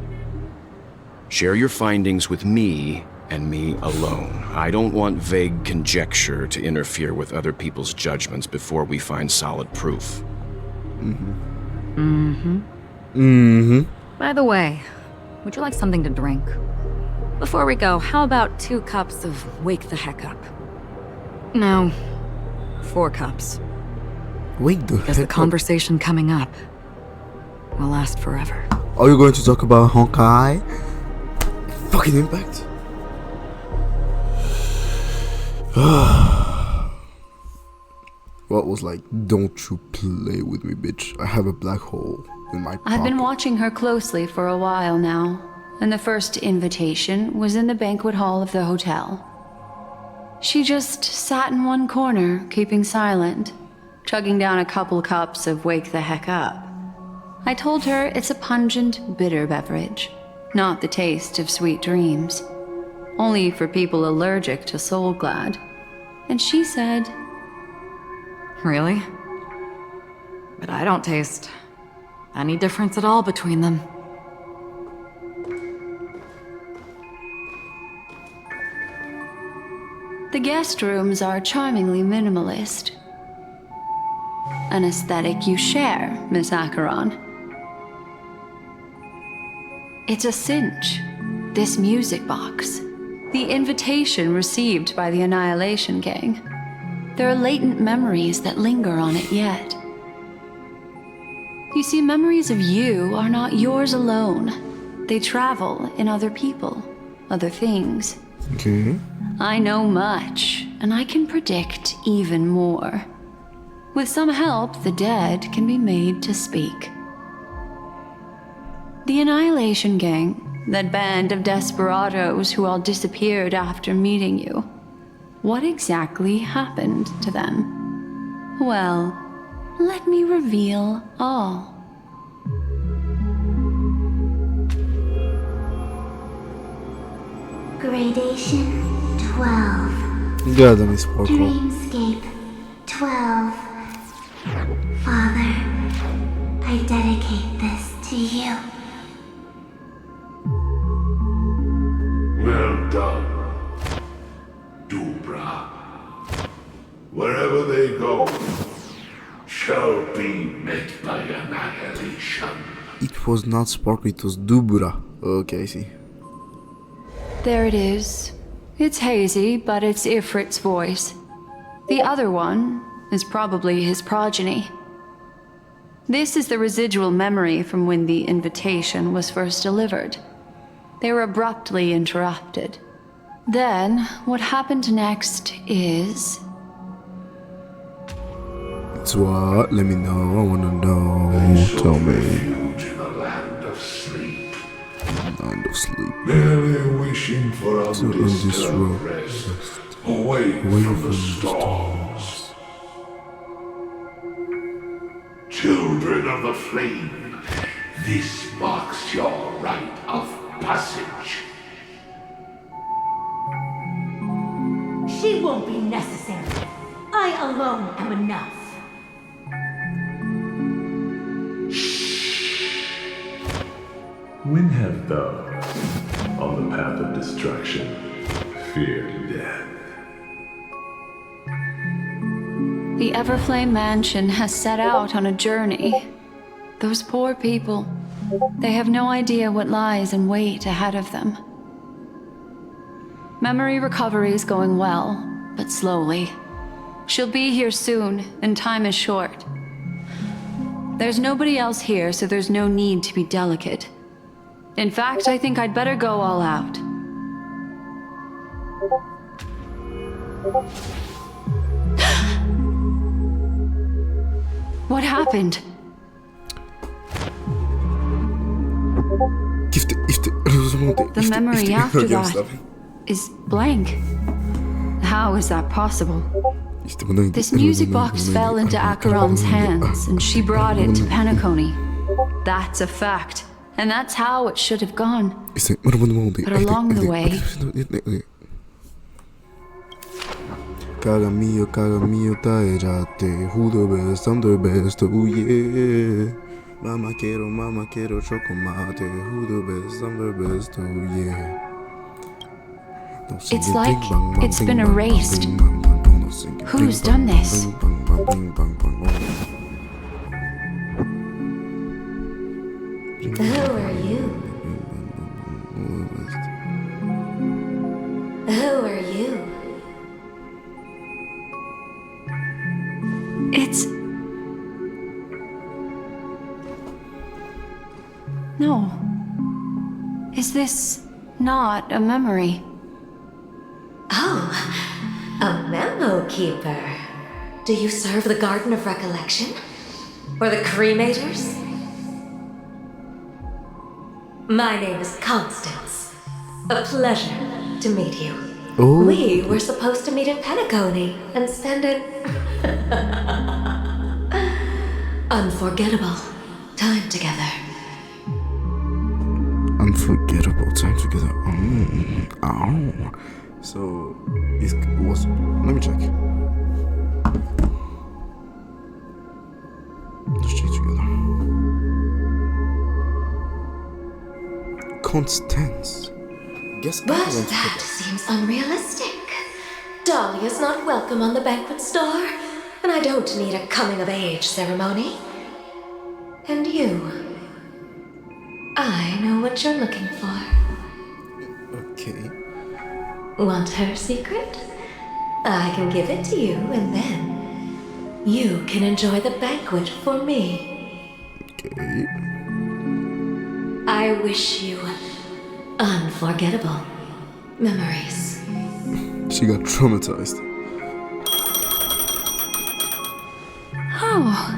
Share your findings with me and me alone. I don't want vague conjecture to interfere with other people's judgments before we find solid proof. By the way, would you like something to drink? Before we go, how about 2 cups of Wake the Heck Up? No, 4 cups. Wait the Because the heck up. conversation coming up will last forever. Are you going to talk about Honkai? Fucking Impact. What was like, don't you play with me, bitch. I have a black hole in my pocket. I've been watching her closely for a while now, and the first invitation was in the banquet hall of the hotel. She just sat in one corner, keeping silent, chugging down a couple cups of Wake the Heck Up. I told her it's a pungent, bitter beverage, not the taste of sweet dreams. Only for people allergic to Soul Glad. And she said, Really? But I don't taste any difference at all between them. the guest rooms are charmingly minimalist. An aesthetic you share, Miss Acheron. It's a cinch, this music box. The invitation received by the Annihilation Gang. There are latent memories that linger on it yet. You see, memories of you are not yours alone. They travel in other people, other things. Okay. I know much, and I can predict even more. With some help, the dead can be made to speak. The Annihilation Gang, that band of desperados who all disappeared after meeting you. What exactly happened to them? Well, let me reveal all. Gradation 12. God, I'm Sparkle. Dreamscape 12. Father, I dedicate this to you. Well done, Dubra. Wherever they go, shall be met by annihilation. It was not Sparkle, it was Dubra. Okay, I see. There it is. It's hazy, but it's Ifrit's voice. The other one is probably his progeny. This is the residual memory from when the invitation was first delivered. They were abruptly interrupted. Then, what happened next is... It's what? Let me know. I wanna know. Tell me. Refuge in the land of sleep, Land of sleep. merely wishing for So in this undisturbed world, rest, away away from from the the storms. Children of the flame, this marks your rite of passage. She won't be necessary. I alone am enough. When have thou destruction. Fear death. The Everflame Mansion has set out on a journey. Those poor people, they have no idea what lies in wait ahead of them. Memory recovery is going well, but slowly. She'll be here soon, and time is short. There's nobody else here, so there's no need to be delicate. In fact, I think I'd better go all out. What happened? The memory after that is blank. How is that possible? This music box fell into Acheron's hands, and she brought it to Penacony. That's a fact, and that's how it should have gone. But along the way... Caga mio, dai jate. Who the best? I'm the best, oh yeah. Mama quiero chocolate. Who the best? I'm the best, oh yeah. It's like it's been erased. Who's done this? Who are you? Who are you? It's... No. Is this not a memory? Oh, a memo keeper. Do you serve the Garden of Recollection? Or the Cremators? My name is Constance. A pleasure to meet you. Oh. We were supposed to meet in Penacony and spend an unforgettable time together. Unforgettable time together. Oh. So, it was... Let me check. Let's check together. Constance. Guess But that seems unrealistic. Dahlia's not welcome on the banquet star, and I don't need a coming-of-age ceremony. And you... I know what you're looking for. Okay. Want her secret? I can give it to you, and then you can enjoy the banquet for me. Okay. I wish you unforgettable memories. She got traumatized. Oh.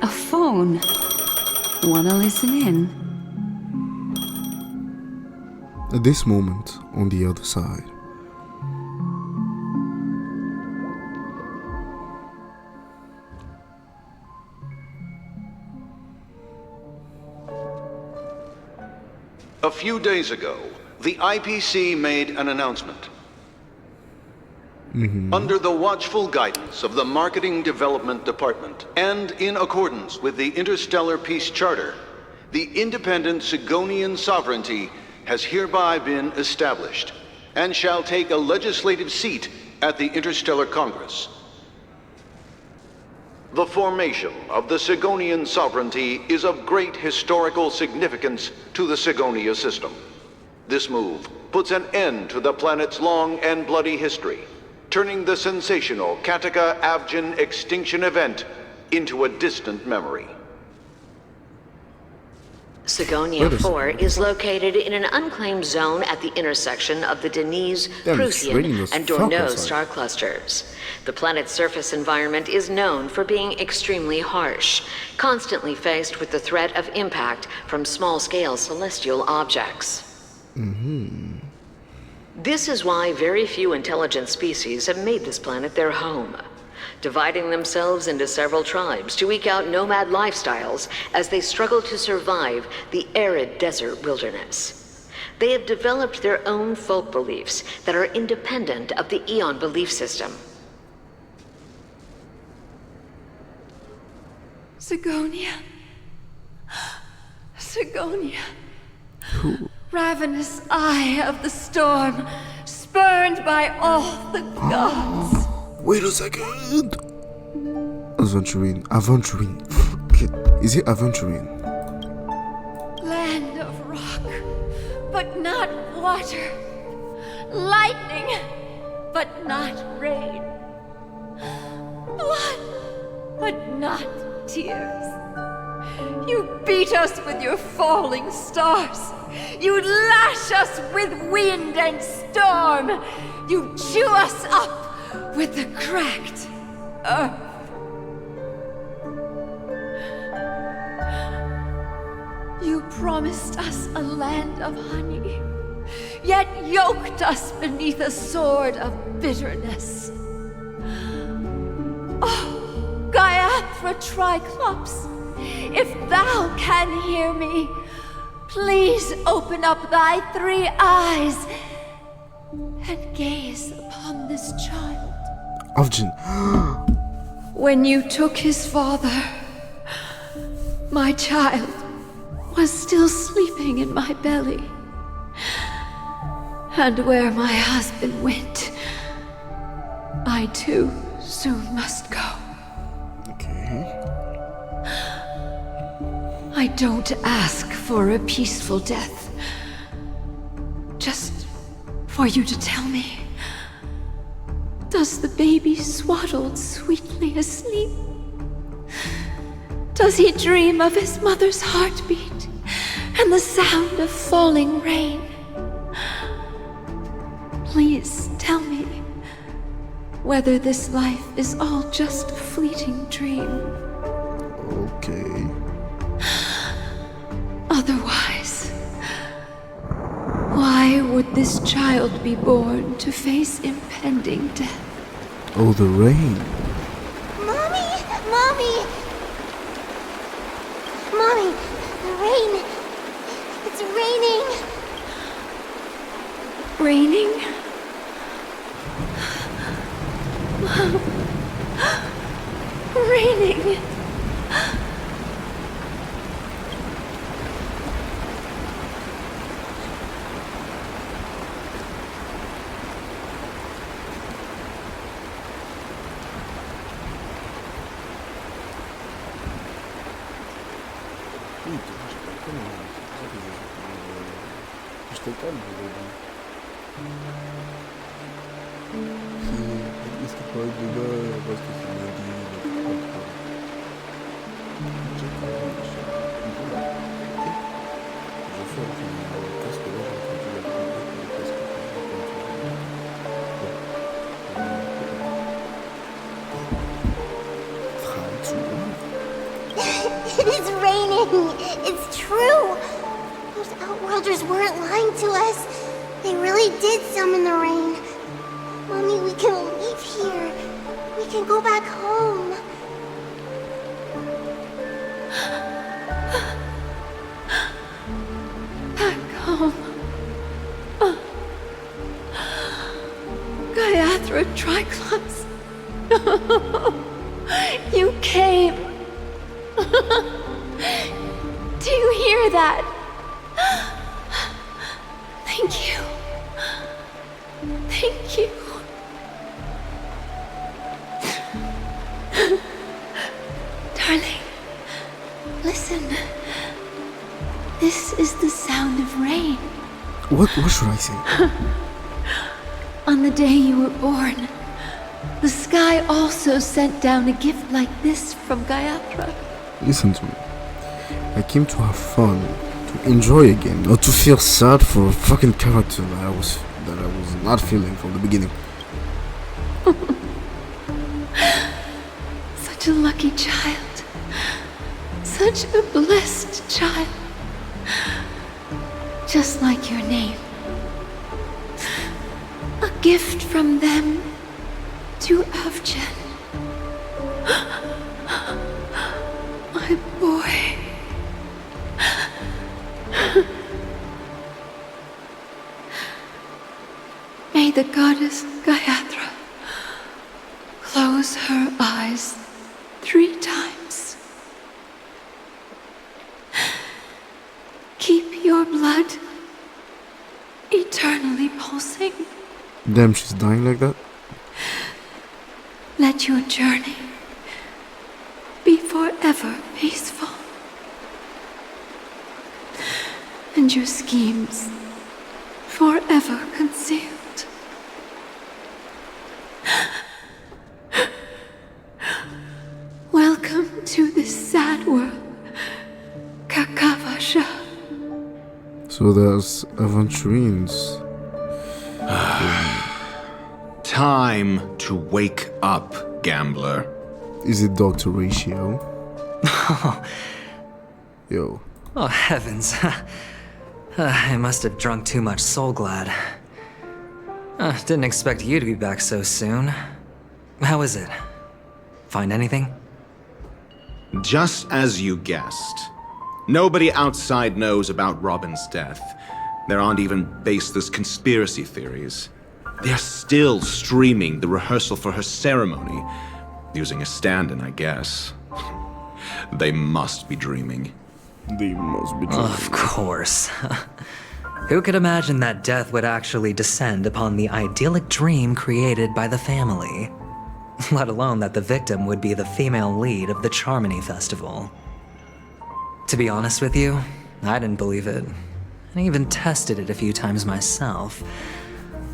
A phone. Wanna listen in? At this moment, on the other side. A few days ago, the IPC made an announcement. Under the watchful guidance of the Marketing Development Department, and in accordance with the Interstellar Peace Charter, the independent Sigonian sovereignty has hereby been established, and shall take a legislative seat at the Interstellar Congress. The formation of the Sigonian sovereignty is of great historical significance to the Sigonia system. This move puts an end to the planet's long and bloody history, turning the sensational Kataka-Abjin extinction event into a distant memory. Sigonia 4 is located in an unclaimed zone at the intersection of the Denise, Prussian, and Dorneau star clusters. The planet's surface environment is known for being extremely harsh, constantly faced with the threat of impact from small-scale celestial objects. This is why very few intelligent species have made this planet their home, dividing themselves into several tribes to eke out nomad lifestyles as they struggle to survive the arid desert wilderness. They have developed their own folk beliefs that are independent of the Eon belief system. Sigonia. Sigonia. Ravenous eye of the storm, spurned by all the gods. Wait a second. Aventurine. Is it Aventurine? Land of rock, but not water. Lightning, but not rain. Blood, but not tears. You beat us with your falling stars. You lash us with wind and storm. You chew us up with the cracked earth. You promised us a land of honey, yet yoked us beneath a sword of bitterness. Oh, Gaiathra Triclops, if thou can hear me, please open up thy 3 eyes and gaze upon this child. Avjin. When you took his father, my child was still sleeping in my belly. And where my husband went, I too soon must go. Okay. I don't ask for a peaceful death. Just for you to tell me, does the baby swaddled sweetly asleep? Does he dream of his mother's heartbeat and the sound of falling rain? Please tell me whether this life is all just a fleeting dream. Okay. Otherwise, why would this child be born to face impending death? Oh, the rain. Mommy! Mommy! Mommy, the rain. It's raining. Raining? Mom. Raining. Estou calmo, verdade. Isso que pode mudar bastante It is raining. It's true. Those Outworlders weren't lying to us. They really did summon the rain. Mommy, we can leave here. We can go back home. Back home. Gaiathra Triclops. You came. Do you hear that? Thank you. Thank you. Darling, listen. This is the sound of rain. What should I say? On the day you were born, the sky also sent down a gift like this from Gaiathra. Listen to me. I came to have fun, to enjoy a game, not to feel sad for a fucking character that I was not feeling from the beginning. Such a lucky child. Such a blessed child. Just like your name. A gift from them to Avjen. My boy. May the goddess Gaiathra close her eyes 3 times. Keep your blood Damn, she's dying like that? Let your journey be forever peaceful. And your schemes forever concealed. Welcome to this sad world, Kakavasha. So there's Aventurines. Time to wake up, gambler. Is it Dr. Ratio? Yo. Oh, heavens. I must have drunk too much Soul Glad. Didn't expect you to be back so soon. How is it? Find anything? Just as you guessed. Nobody outside knows about Robin's death. There aren't even baseless conspiracy theories. They're still streaming the rehearsal for her ceremony, using a stand-in, I guess. They must be dreaming. They must be dreaming. Of course. Who could imagine that death would actually descend upon the idyllic dream created by the family? Let alone that the victim would be the female lead of the Charmony Festival. To be honest with you, I didn't believe it. I even tested it a few times myself,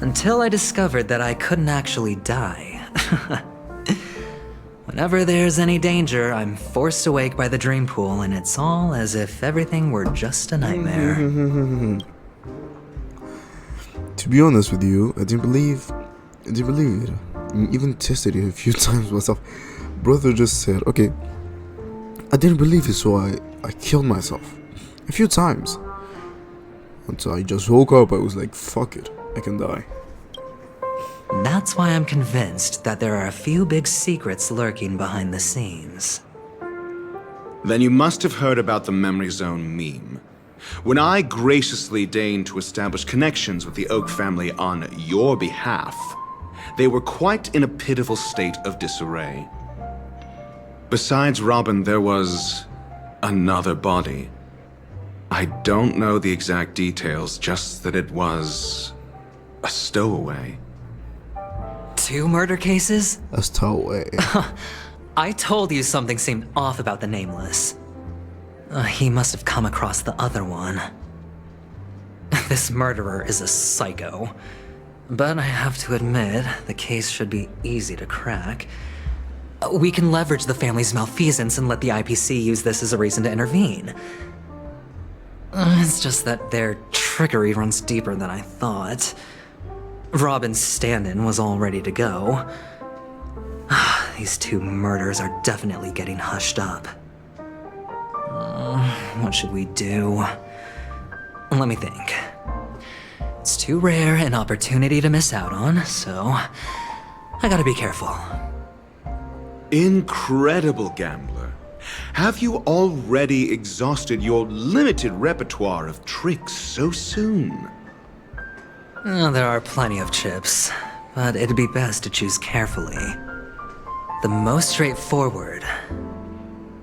until I discovered that I couldn't actually die. Whenever there's any danger, I'm forced awake by the dream pool, and it's all as if everything were just a nightmare. To be honest with you, I didn't believe it. I even tested it a few times myself. Brother just said, okay, I didn't believe it, so I killed myself a few times. Until I just woke up, I was like, fuck it, I can die. That's why I'm convinced that there are a few big secrets lurking behind the scenes. Then you must have heard about the Memory Zone meme. When I graciously deigned to establish connections with the Oak family on your behalf, they were quite in a pitiful state of disarray. Besides Robin, there was another body. I don't know the exact details, just that it was a stowaway. 2 murder cases? A stowaway. I told you something seemed off about the Nameless. He must have come across the other one. This murderer is a psycho. But I have to admit, the case should be easy to crack. We can leverage the family's malfeasance and let the IPC use this as a reason to intervene. It's just that their trickery runs deeper than I thought. Robin's stand-in was all ready to go. These 2 murders are definitely getting hushed up. What should we do? Let me think. It's too rare an opportunity to miss out on, so I gotta be careful. Incredible, gambler. Have you already exhausted your limited repertoire of tricks so soon? There are plenty of chips, but it'd be best to choose carefully. The most straightforward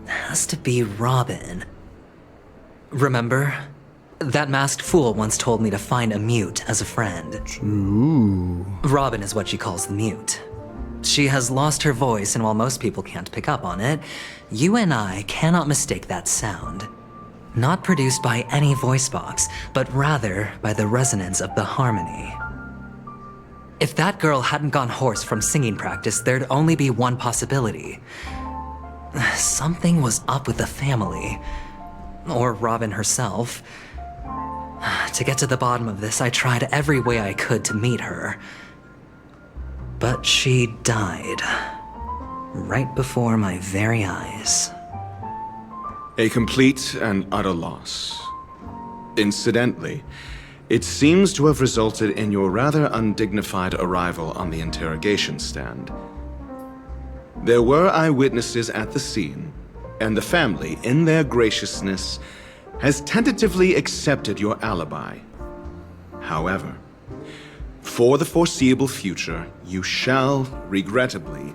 has to be Robin. Remember? That masked fool once told me to find a mute as a friend. Ooh. Robin is what she calls the mute. She has lost her voice, and while most people can't pick up on it, you and I cannot mistake that sound. Not produced by any voice box, but rather by the resonance of the harmony. If that girl hadn't gone hoarse from singing practice, there'd only be one possibility. Something was up with the family. Or Robin herself. To get to the bottom of this, I tried every way I could to meet her. But she died. Right before my very eyes. A complete and utter loss. Incidentally, it seems to have resulted in your rather undignified arrival on the interrogation stand. There were eyewitnesses at the scene, and the family, in their graciousness, has tentatively accepted your alibi. However, for the foreseeable future, you shall, regrettably,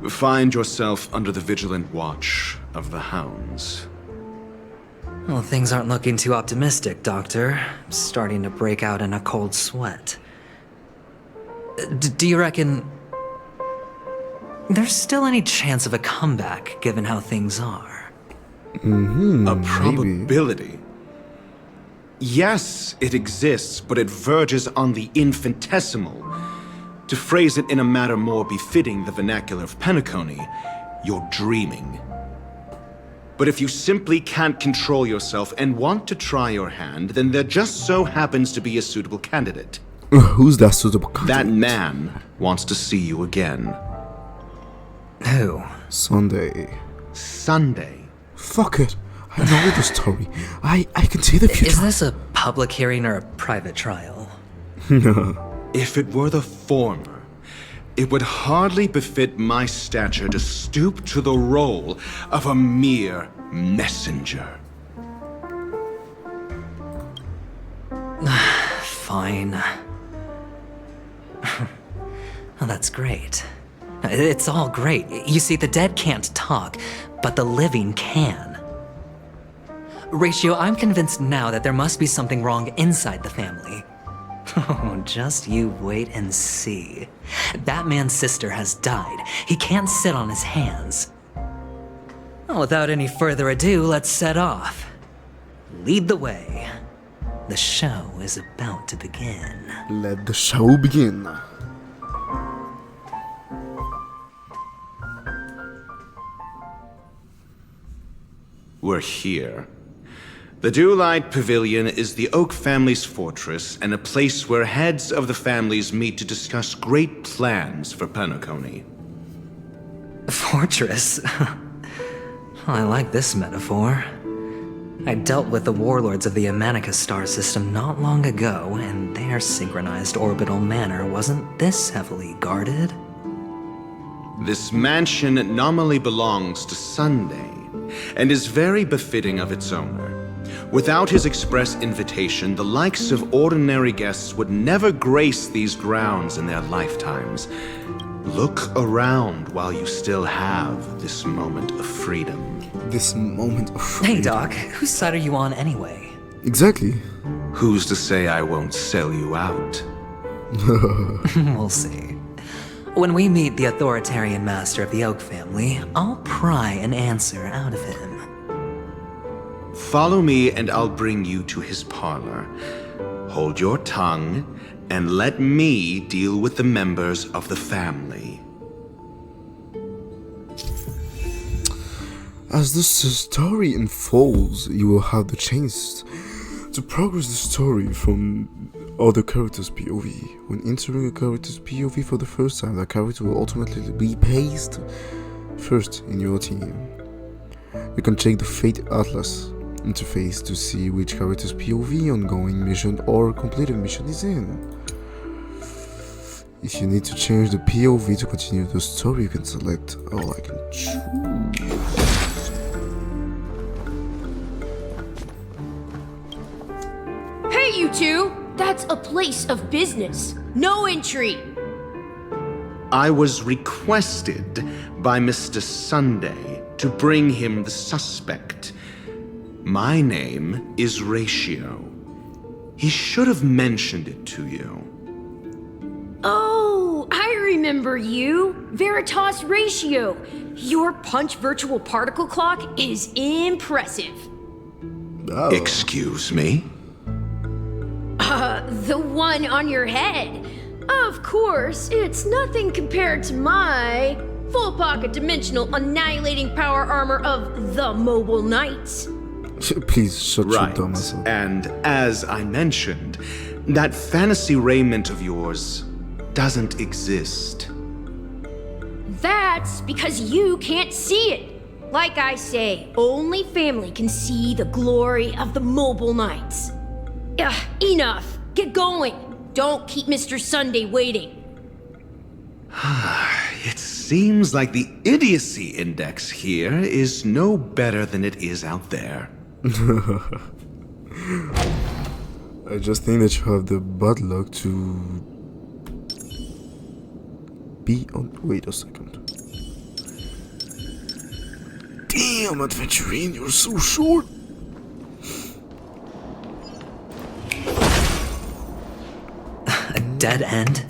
find yourself under the vigilant watch of the hounds. Well, things aren't looking too optimistic, Doctor. I'm starting to break out in a cold sweat. Do you reckon there's still any chance of a comeback, given how things are? A probability? Yes, it exists, but it verges on the infinitesimal. To phrase it in a manner more befitting the vernacular of Penacony, you're dreaming. But if you simply can't control yourself and want to try your hand, then there just so happens to be a suitable candidate. Who's that suitable candidate? That man wants to see you again. Who? Sunday. Sunday. Fuck it. I know the story. I can see the future. Is this a public hearing or a private trial? If it were the former, it would hardly befit my stature to stoop to the role of a mere messenger. Fine. Oh, that's great. It's all great. You see, the dead can't talk, but the living can. Ratio, I'm convinced now that there must be something wrong inside the family. Oh, just you wait and see. That man's sister has died. He can't sit on his hands. Well, without any further ado, let's set off. Lead the way. The show is about to begin. Let the show begin. We're here. The Dewlight Pavilion is the Oak family's fortress and a place where heads of the families meet to discuss great plans for Penacony. Fortress? I like this metaphor. I dealt with the warlords of the Amanica star system not long ago, and their synchronized orbital manor wasn't this heavily guarded. This mansion nominally belongs to Sunday, and is very befitting of its owner. Without his express invitation, the likes of ordinary guests would never grace these grounds in their lifetimes. Look around while you still have this moment of freedom. This moment of freedom. Hey, Doc, whose side are you on anyway? Exactly. Who's to say I won't sell you out? We'll see. When we meet the authoritarian master of the Oak family, I'll pry an answer out of him. Follow me and I'll bring you to his parlor. Hold your tongue and let me deal with the members of the family. As the story unfolds, you will have the chance to progress the story from other characters' POV. When entering a character's POV for the first time, that character will ultimately be placed first in your team. You can check the Fate Atlas interface to see which character's POV, ongoing mission, or completed mission is in. If you need to change the POV to continue the story, you can select all I can choose. Hey, you two! That's a place of business. No entry. I was requested by Mr. Sunday to bring him the suspect. My name is Ratio. He should have mentioned it to you. Oh, I remember you. Veritas Ratio. Your punch virtual particle clock is impressive. Oh. Excuse me? The one on your head. Of course, it's nothing compared to my full pocket dimensional annihilating power armor of the Mobile Knights. Please shut your Right. dumb ass up. And as I mentioned, that fantasy raiment of yours doesn't exist. That's because you can't see it. Like I say, only family can see the glory of the Mobile Knights. Ugh, enough. Get going. Don't keep Mr. Sunday waiting. It seems like the idiocy index here is no better than it is out there. I just think that you have the bad luck to be on. Wait a second. Damn, Aventurine, you're so short. A dead end?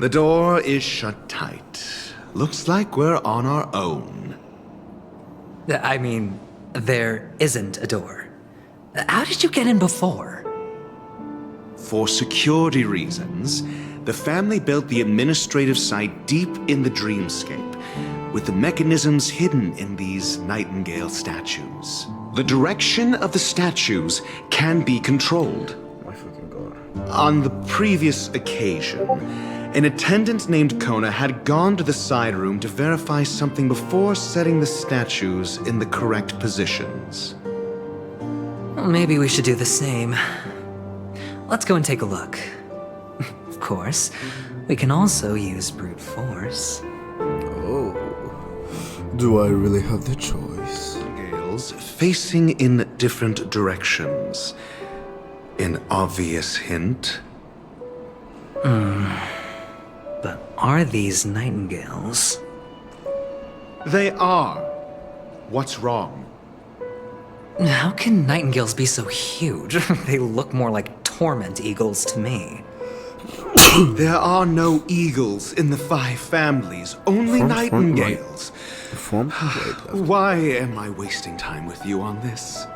The door is shut tight. Looks like we're on our own. I mean, there isn't a door. How did you get in before? For security reasons, the family built the administrative site deep in the dreamscape, with the mechanisms hidden in these nightingale statues. The direction of the statues can be controlled. My fucking god. On the previous occasion, an attendant named Kona had gone to the side room to verify something before setting the statues in the correct positions. Well, maybe we should do the same. Let's go and take a look. Of course, we can also use brute force. Oh. Do I really have the choice? Gales facing in different directions. An obvious hint. But are these nightingales? They are. What's wrong? How can nightingales be so huge? They look more like torment eagles to me. There are no eagles in the 5 families, only nightingales. Why am I wasting time with you on this?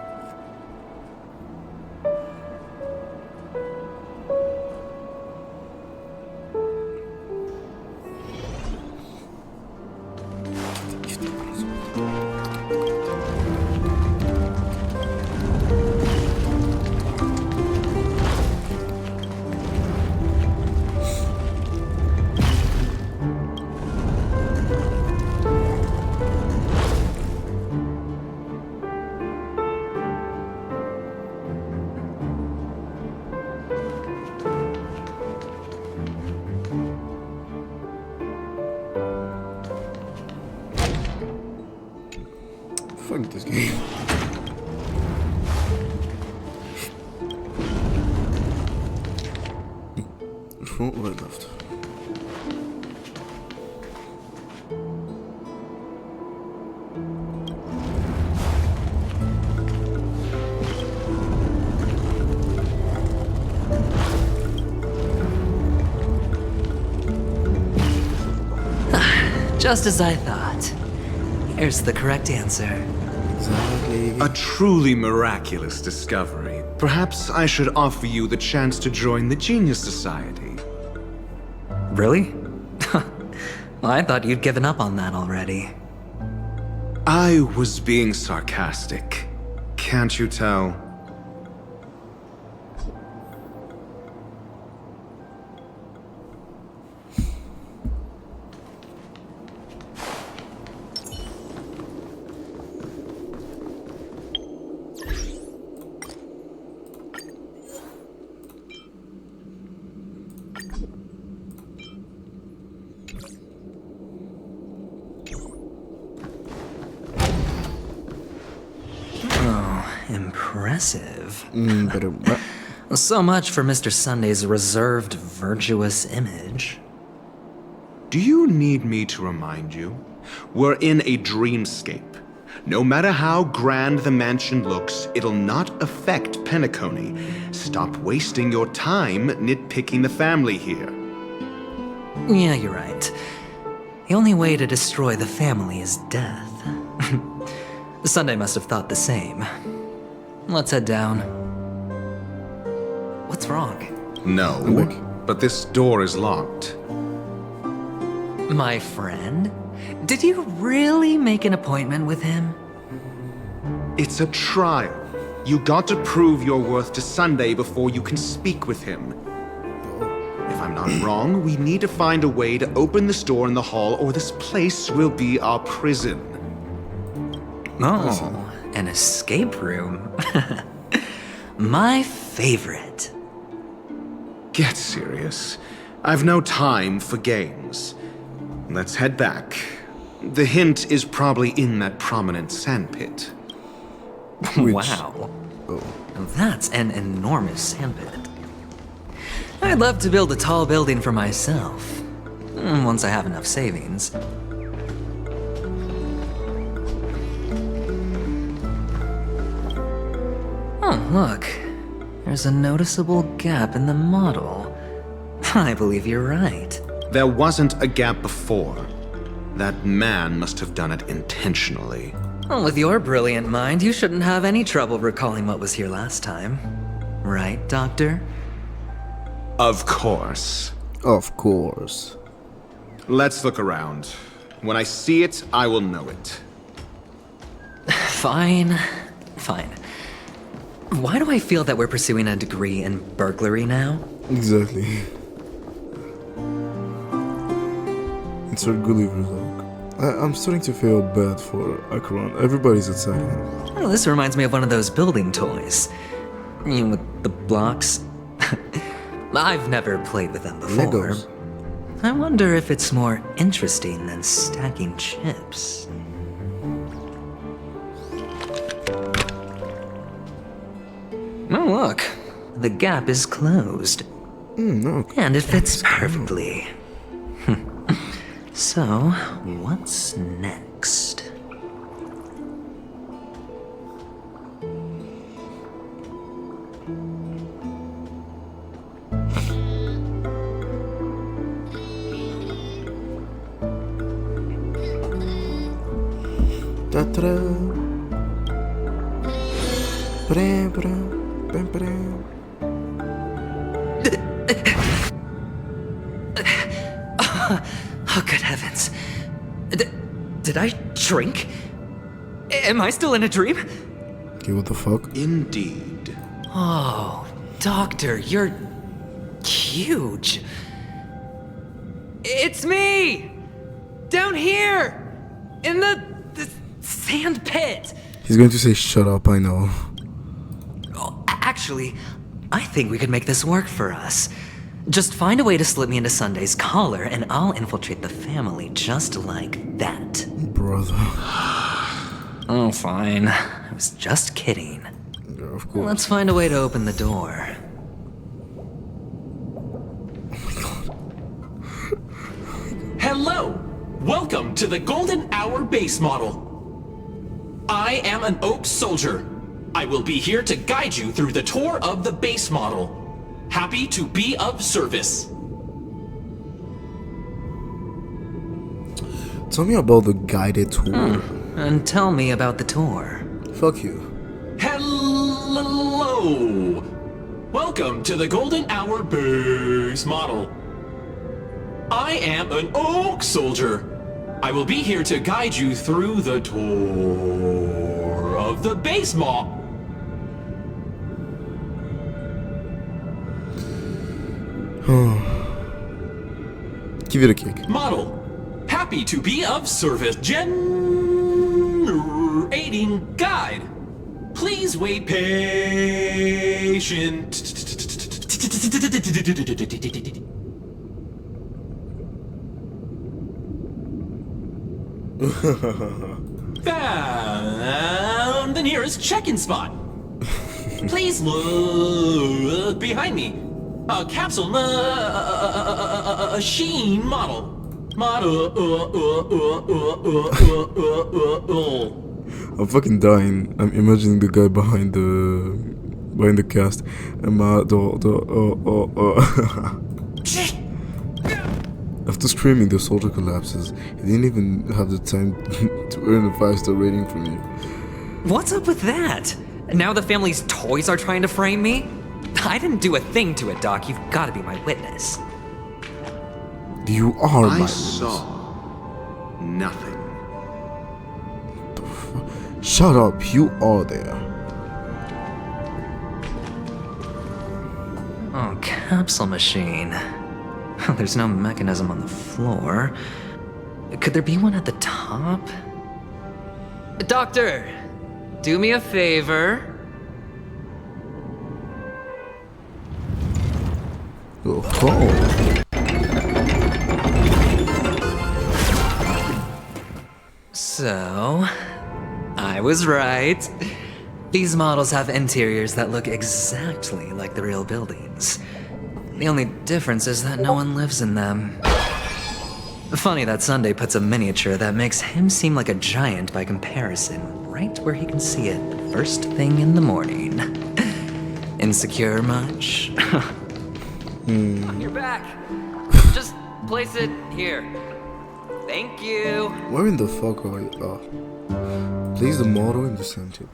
Fuck this game. Front, right, left. Just as I thought. Here's the correct answer. Exactly. A truly miraculous discovery. Perhaps I should offer you the chance to join the Genius Society. Really? Well, I thought you'd given up on that already. I was being sarcastic. Can't you tell? Impressive. But So much for Mr. Sunday's reserved, virtuous image. Do you need me to remind you? We're in a dreamscape. No matter how grand the mansion looks, it'll not affect Penacony. Stop wasting your time nitpicking the family here. Yeah, you're right. The only way to destroy the family is death. Sunday must have thought the same. Let's head down. What's wrong? No, but this door is locked. My friend? Did you really make an appointment with him? It's a trial. You got to prove your worth to Sunday before you can speak with him. If I'm not wrong, we need to find a way to open this door in the hall or this place will be our prison. Oh, an escape room. My favorite. Get serious. I've no time for games. Let's head back. The hint is probably in that prominent sandpit. Wow. That's an enormous sandpit. I'd love to build a tall building for myself. Once I have enough savings. Oh, look. There's a noticeable gap in the model. I believe you're right. There wasn't a gap before. That man must have done it intentionally. Well, with your brilliant mind, you shouldn't have any trouble recalling what was here last time. Right, Doctor? Of course. Of course. Let's look around. When I see it, I will know it. Fine. Fine. Why do I feel that we're pursuing a degree in burglary now? Exactly. Insert Gulliver's Log. I'm starting to feel bad for Acheron. Everybody's outside him. Oh, this reminds me of one of those building toys. You know, with the blocks. I've never played with them before. Legos. I wonder if it's more interesting than stacking chips. Oh, look. The gap is closed. No. And it fits perfectly. So, what's next? Ta-ta-da. Ba-da-ba-da. Ba-ba-da. Oh, good heavens. Did I drink? Am I still in a dream? Okay, what the fuck? Indeed. Oh, Doctor, you're huge. It's me! Down here! In the sand pit! He's going to say shut up, I know. Oh, actually, I think we could make this work for us. Just find a way to slip me into Sunday's collar, and I'll infiltrate the family just like that. Brother. Oh, fine. I was just kidding. Yeah, of course. Let's find a way to open the door. Hello! Welcome to the Golden Hour base model. I am an Oak Soldier. I will be here to guide you through the tour of the base model. Happy to be of service. Tell me about the guided tour. And tell me about the tour. Fuck you. Hello! Welcome to the Golden Hour base model. I am an Oak Soldier. I will be here to guide you through the tour of the base model. Give it a kick. Model. Happy to be of service. Generating guide. Please wait patient. Found the nearest check-in spot. Please look behind me. A capsule machine model. I'm fucking dying. I'm imagining the guy behind the cast. After screaming, the soldier collapses. He didn't even have the time to earn a 5-star rating from you. What's up with that? Now the family's toys are trying to frame me? I didn't do a thing to it, Doc. You've got to be my witness. You are my I witness. saw nothing. Shut up, you are there. Oh, capsule machine. There's no mechanism on the floor. Could there be one at the top? Doctor, do me a favor. Oh. So, I was right. These models have interiors that look exactly like the real buildings. The only difference is that no one lives in them. Funny that Sunday puts a miniature that makes him seem like a giant by comparison, right where he can see it first thing in the morning. Insecure much? On your back. Just place it here. Thank you. Where in the fuck are you? Place the model in the center.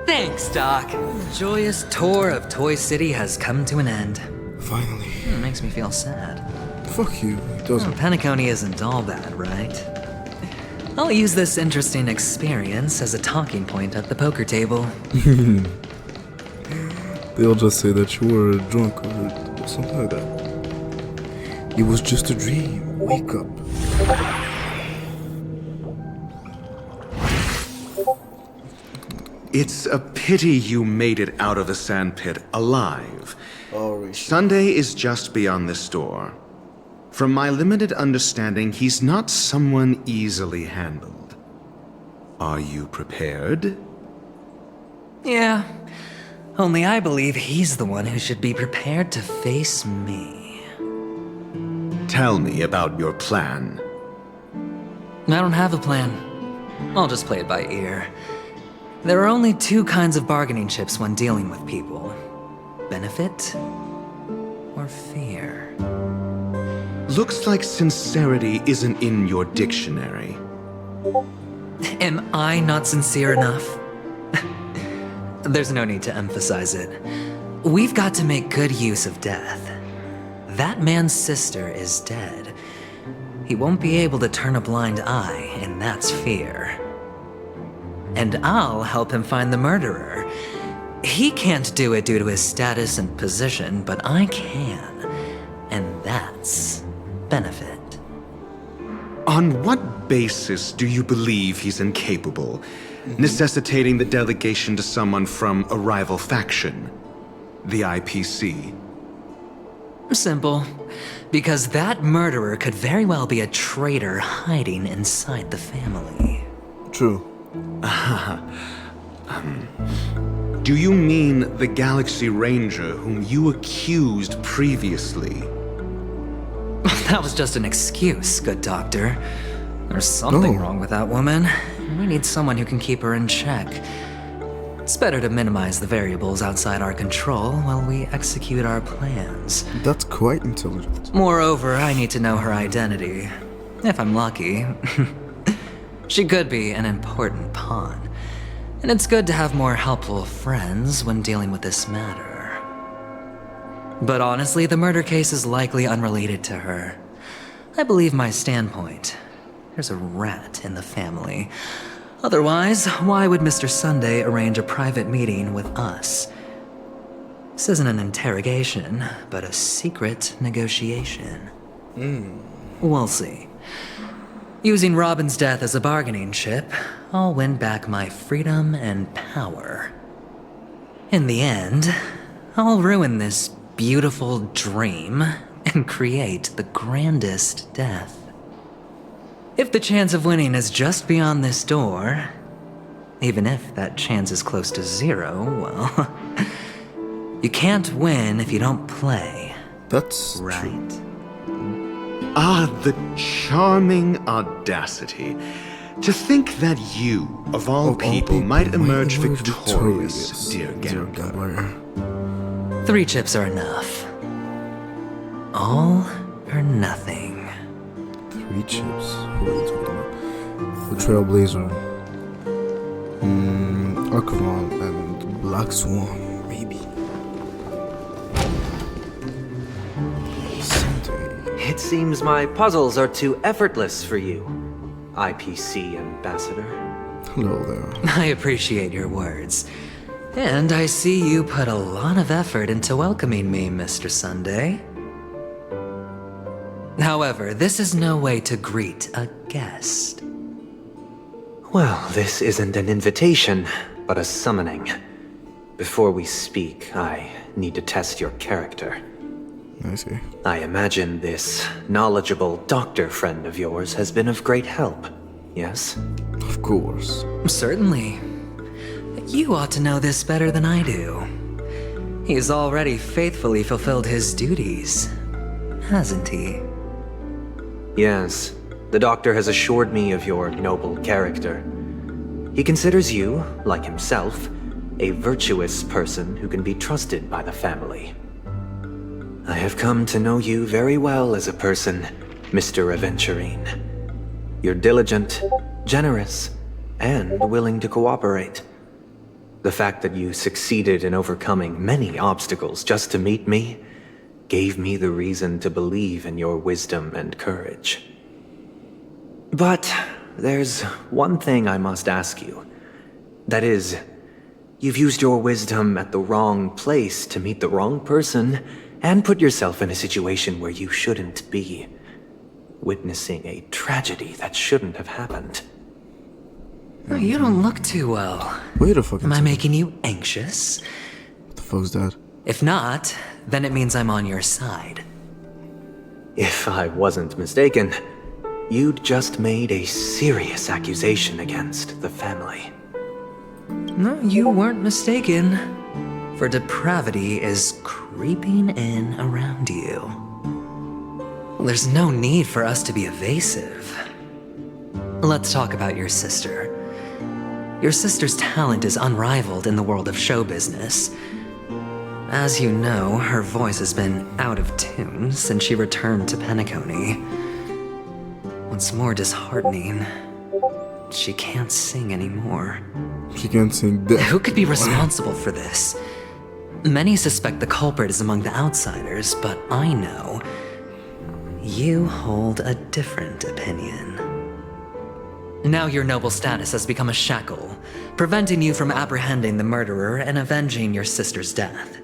Thanks, Doc. The joyous tour of Toy City has come to an end. Finally. It makes me feel sad. Fuck you, it doesn't. Penacony isn't all bad, right? I'll use this interesting experience as a talking point at the poker table. They'll just say that you were drunk or something like that. It was just a dream. Wake up. It's a pity you made it out of the sandpit alive. Sunday is just beyond this door. From my limited understanding, he's not someone easily handled. Are you prepared? Yeah. Only I believe he's the one who should be prepared to face me. Tell me about your plan. I don't have a plan. I'll just play it by ear. There are only two kinds of bargaining chips when dealing with people. Benefit or fear. Looks like sincerity isn't in your dictionary. Am I not sincere enough? There's no need to emphasize it. We've got to make good use of death. That man's sister is dead. He won't be able to turn a blind eye, and that's fear. And I'll help him find the murderer. He can't do it due to his status and position, but I can. And that's benefit. On what basis do you believe he's incapable, necessitating the delegation to someone from a rival faction? The IPC? Simple. Because that murderer could very well be a traitor hiding inside the family. True. Do you mean the Galaxy Ranger whom you accused previously? That was just an excuse, good doctor. There's something wrong with that woman. We need someone who can keep her in check. It's better to minimize the variables outside our control while we execute our plans. That's quite intelligent. Moreover, I need to know her identity. If I'm lucky. She could be an important pawn. And it's good to have more helpful friends when dealing with this matter. But honestly, the murder case is likely unrelated to her. I believe my standpoint. There's a rat in the family. Otherwise, why would Mr. Sunday arrange a private meeting with us? This isn't an interrogation, but a secret negotiation. We'll see. Using Robin's death as a bargaining chip, I'll win back my freedom and power. In the end, I'll ruin this beautiful dream and create the grandest death. If the chance of winning is just beyond this door, even if that chance is close to zero, well, you can't win if you don't play. That's right. True. Ah, the charming audacity. To think that you, of all people, might emerge victorious, dear gambler. 3 chips are enough. All or nothing. 3 chips? What are you talking about? The Trailblazer. Aventurine and Black Swan, maybe. It seems my puzzles are too effortless for you, IPC Ambassador. Hello there. I appreciate your words. And I see you put a lot of effort into welcoming me, Mr. Sunday. However, this is no way to greet a guest. Well, this isn't an invitation, but a summoning. Before we speak, I need to test your character. I see. I imagine this knowledgeable doctor friend of yours has been of great help, yes? Of course. Certainly. You ought to know this better than I do. He's already faithfully fulfilled his duties. hasn't he? Yes, the doctor has assured me of your noble character. He considers you, like himself, a virtuous person who can be trusted by the family. I have come to know you very well as a person, Mr. Aventurine. You're diligent, generous, and willing to cooperate. The fact that you succeeded in overcoming many obstacles just to meet me gave me the reason to believe in your wisdom and courage. But there's one thing I must ask you. That is, you've used your wisdom at the wrong place to meet the wrong person and put yourself in a situation where you shouldn't be, witnessing a tragedy that shouldn't have happened. Oh, you don't look too well. Wait a fucking Am I second. making you anxious? What the fuck's that? If not, then it means I'm on your side. If I wasn't mistaken, you'd just made a serious accusation against the family. No, you weren't mistaken. For depravity is creeping in around you. There's no need for us to be evasive. Let's talk about your sister. Your sister's talent is unrivaled in the world of show business. As you know, her voice has been out of tune since she returned to Penacony. What's more disheartening, she can't sing anymore. She can't sing. Who could be responsible for this? Many suspect the culprit is among the outsiders, but I know you hold a different opinion. Now your noble status has become a shackle, preventing you from apprehending the murderer and avenging your sister's death.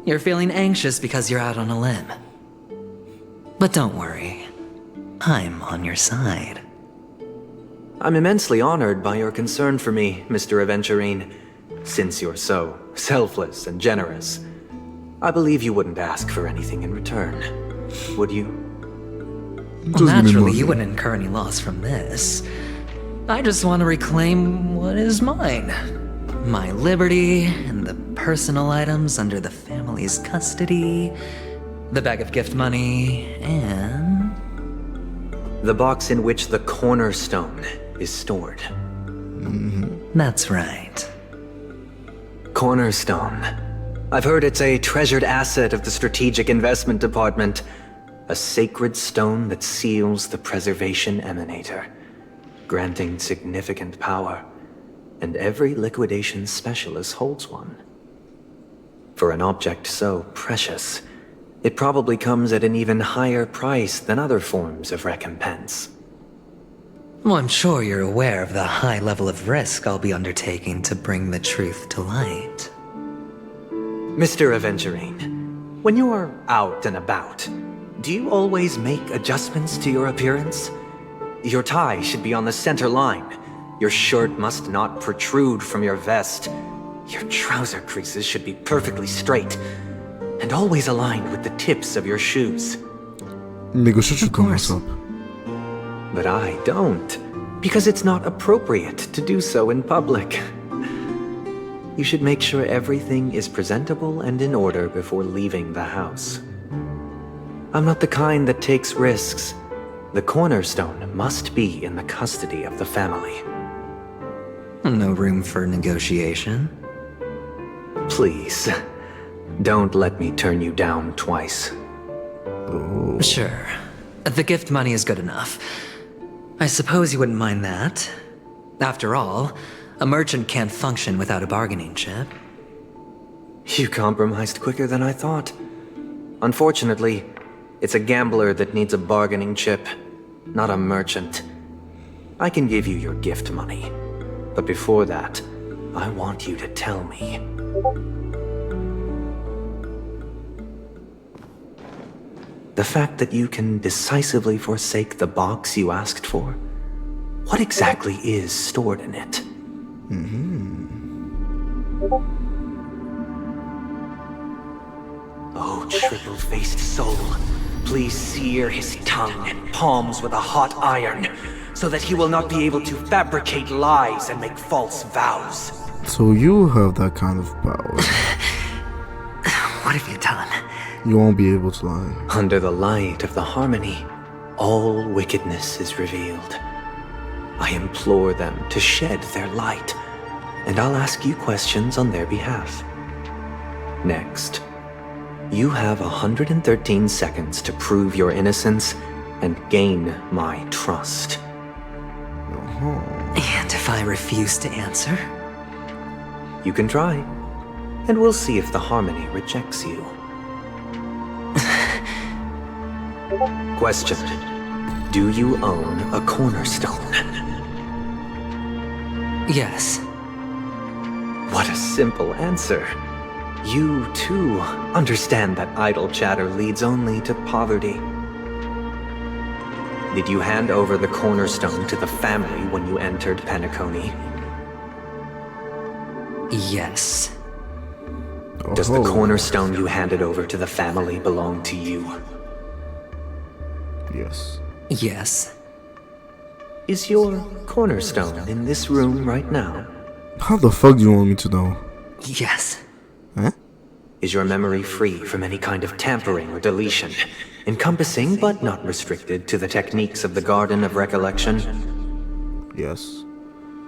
You're feeling anxious because you're out on a limb. But don't worry, I'm on your side. I'm immensely honored by your concern for me, Mr. Aventurine. Since you're so selfless and generous, I believe you wouldn't ask for anything in return, would you? Well, naturally, you wouldn't incur any loss from this. I just want to reclaim what is mine. My liberty and the personal items under the family's custody, the bag of gift money, and... the box in which the cornerstone is stored. That's right. Cornerstone. I've heard it's a treasured asset of the Strategic Investment Department. A sacred stone that seals the Preservation Emanator, granting significant power, and every liquidation specialist holds one. For an object so precious, it probably comes at an even higher price than other forms of recompense. Well, I'm sure you're aware of the high level of risk I'll be undertaking to bring the truth to light. Mr. Aventurine, when you are out and about, do you always make adjustments to your appearance? Your tie should be on the center line. Your shirt must not protrude from your vest. Your trouser creases should be perfectly straight, and always aligned with the tips of your shoes. Nigga, shut your comments up. But I don't, because it's not appropriate to do so in public. You should make sure everything is presentable and in order before leaving the house. I'm not the kind that takes risks. The cornerstone must be in the custody of the family. No room for negotiation? Please, don't let me turn you down twice. Sure. The gift money is good enough. I suppose you wouldn't mind that. After all, a merchant can't function without a bargaining chip. You compromised quicker than I thought. Unfortunately, it's a gambler that needs a bargaining chip, not a merchant. I can give you your gift money, but before that, I want you to tell me. The fact that you can decisively forsake the box you asked for, what exactly is stored in it? Oh, triple-faced soul, please sear his tongue and palms with a hot iron, so that he will not be able to fabricate lies and make false vows. So you have that kind of power. What have you done? You won't be able to lie. Under the light of the harmony, all wickedness is revealed. I implore them to shed their light, and I'll ask you questions on their behalf. Next, you have 113 seconds to prove your innocence and gain my trust. And if I refuse to answer? You can try, and we'll see if the harmony rejects you. Question. Do you own a cornerstone? Yes. What a simple answer. You, too, understand that idle chatter leads only to poverty. Did you hand over the cornerstone to the family when you entered Penacony? Yes. Does the cornerstone you handed over to the family belong to you? Yes. Yes. Is your cornerstone in this room right now? How the fuck do you want me to know? Yes. Huh? Is your memory free from any kind of tampering or deletion, encompassing but not restricted to the techniques of the Garden of Recollection? Yes.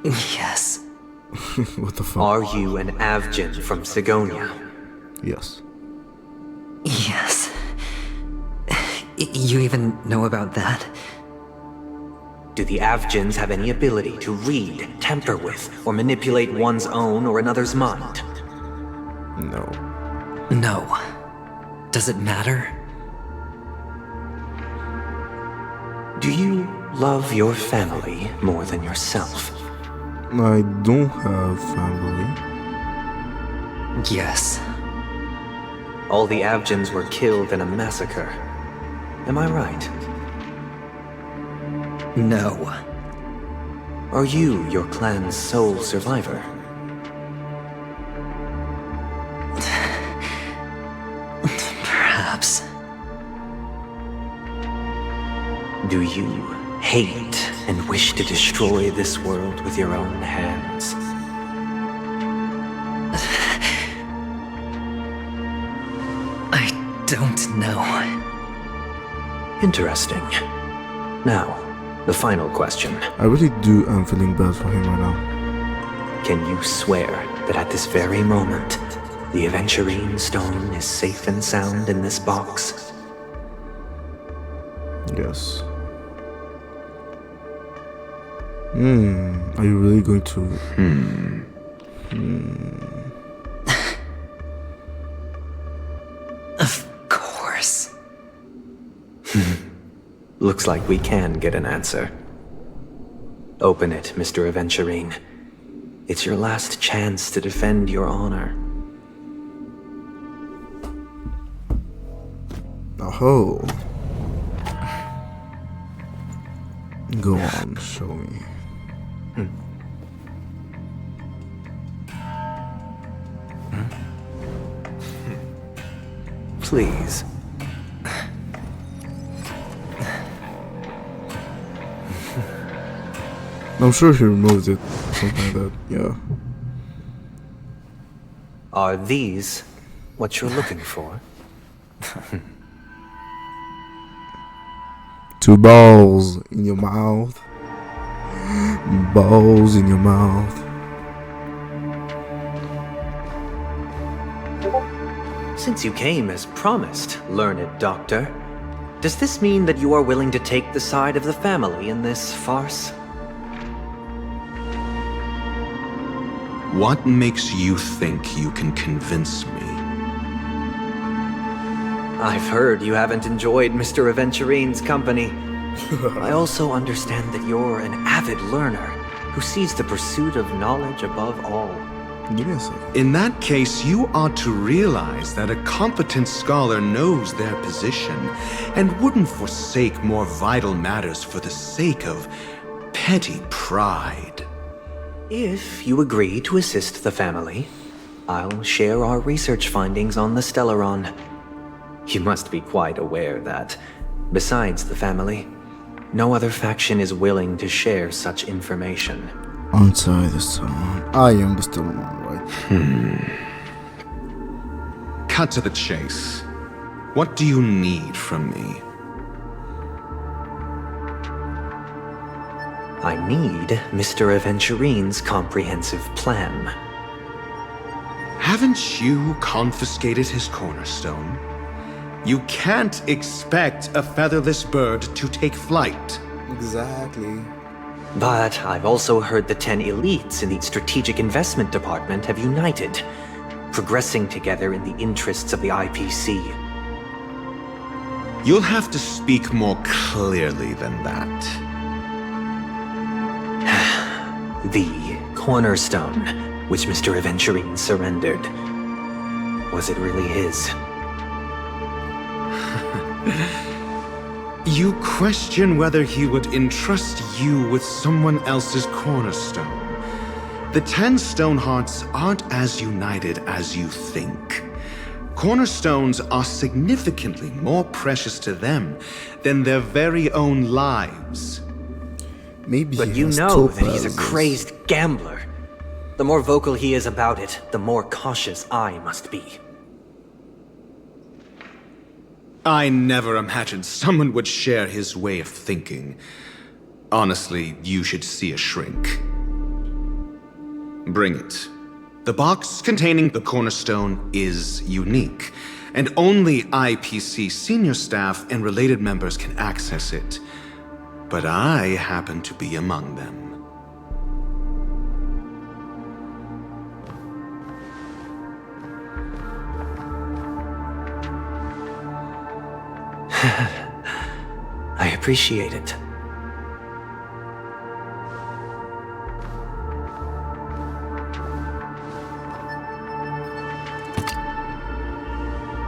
Yes. What the fuck? Are you an Avgin from Sigonia? Yes. Yes. You even know about that? Do the Avgins have any ability to read, tamper with, or manipulate one's own or another's mind? No. No. Does it matter? Do you love your family more than yourself? I don't have family. Yes. All the Avgins were killed in a massacre. Am I right? No. Are you your clan's sole survivor? Perhaps. Do you hate and wish to destroy this world with your own hands? I don't know. Interesting. Now, the final question. I really do am feeling bad for him right now. Can you swear that at this very moment, the Aventurine stone is safe and sound in this box? Yes. Are you really going to... Of course. Looks like we can get an answer. Open it, Mr. Aventurine. It's your last chance to defend your honor. Oh. Go on, show me. Please. I'm sure he removed it. Something like that, yeah. Are these what you're looking for? Two balls in your mouth. Balls in your mouth. Since you came as promised, learned doctor, does this mean that you are willing to take the side of the family in this farce? What makes you think you can convince me? I've heard you haven't enjoyed Mr. Aventurine's company. I also understand that you're an avid learner who sees the pursuit of knowledge above all. Give me a second. In that case, you ought to realize that a competent scholar knows their position and wouldn't forsake more vital matters for the sake of petty pride. If you agree to assist the family, I'll share our research findings on the Stellaron. You must be quite aware that, besides the family, no other faction is willing to share such information. Aren't I the Stellaron? I am the Stellaron, right? Cut to the chase. What do you need from me? I need Mr. Aventurine's comprehensive plan. Haven't you confiscated his cornerstone? You can't expect a featherless bird to take flight. Exactly. But I've also heard the 10 elites in the Strategic Investment Department have united, progressing together in the interests of the IPC. You'll have to speak more clearly than that. The cornerstone, which Mr. Aventurine surrendered. Was it really his? You question whether he would entrust you with someone else's cornerstone. The 10 Stonehearts aren't as united as you think. Cornerstones are significantly more precious to them than their very own lives. Maybe But you know that he's a crazed gambler. The more vocal he is about it, the more cautious I must be. I never imagined someone would share his way of thinking. Honestly, you should see a shrink. Bring it. The box containing the cornerstone is unique, and only IPC senior staff and related members can access it. But I happen to be among them. I appreciate it.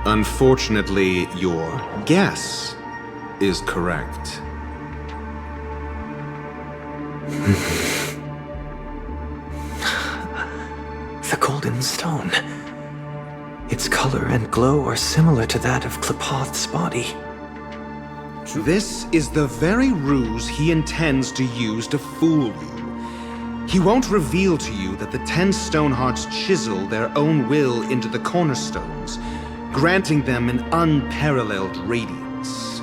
Unfortunately, your guess is correct. The golden stone. Its color and glow are similar to that of Klepoth's body. This is the very ruse he intends to use to fool you. He won't reveal to you that the 10 Stonehearts chisel their own will into the cornerstones, granting them an unparalleled radiance.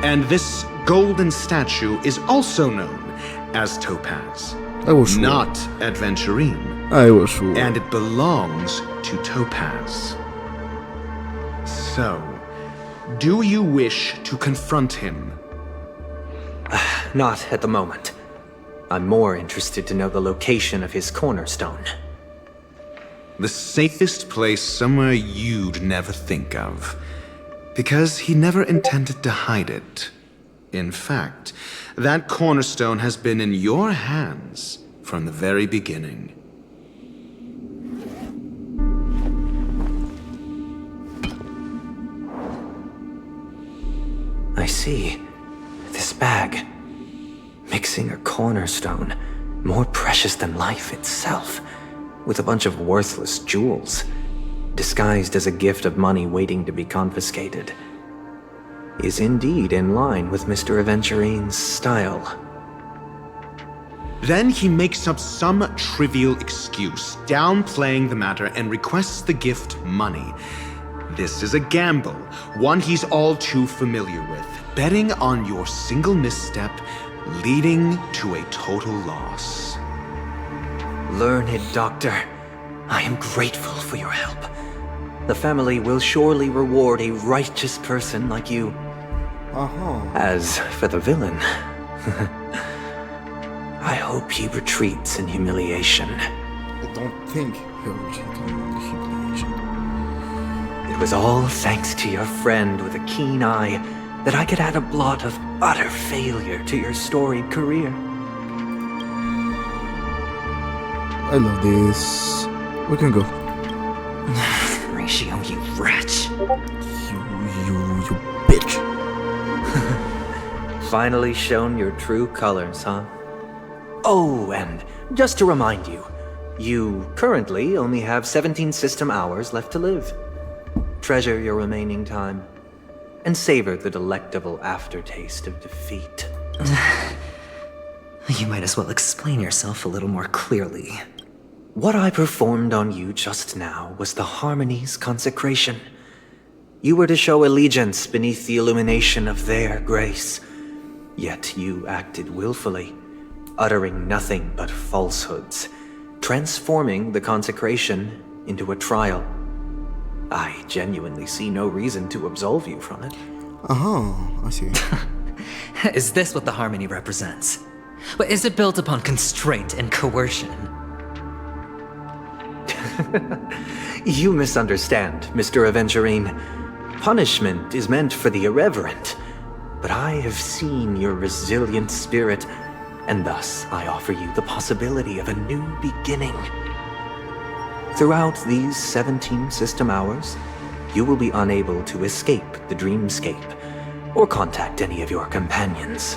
And this golden statue is also known as Topaz. I was sure. Not Aventurine. I was sure. And it belongs to Topaz. So, do you wish to confront him? Not at the moment. I'm more interested to know the location of his cornerstone. The safest place somewhere you'd never think of. Because he never intended to hide it. In fact, that cornerstone has been in your hands from the very beginning. I see. This bag. Mixing a cornerstone, more precious than life itself, with a bunch of worthless jewels, disguised as a gift of money waiting to be confiscated, is indeed in line with Mr. Aventurine's style. Then he makes up some trivial excuse, downplaying the matter and requests the gift money. This is a gamble, one he's all too familiar with, betting on your single misstep, leading to a total loss. Learned doctor, I am grateful for your help. The family will surely reward a righteous person like you. As for the villain, I hope he retreats in humiliation. I don't think he'll retreat in humiliation. It was all thanks to your friend with a keen eye that I could add a blot of utter failure to your storied career. I love this. We can go. Ratio, you wretch. You bitch. Finally shown your true colors, huh? Oh, and just to remind you, you currently only have 17 system hours left to live. Treasure your remaining time, and savor the delectable aftertaste of defeat. You might as well explain yourself a little more clearly. What I performed on you just now was the Harmony's consecration. You were to show allegiance beneath the illumination of their grace. Yet you acted willfully, uttering nothing but falsehoods, transforming the consecration into a trial. I genuinely see no reason to absolve you from it. I see. Is this what the harmony represents? But is it built upon constraint and coercion? You misunderstand, Mr. Aventurine. Punishment is meant for the irreverent, but I have seen your resilient spirit, and thus I offer you the possibility of a new beginning. Throughout these 17 system hours, you will be unable to escape the dreamscape or contact any of your companions.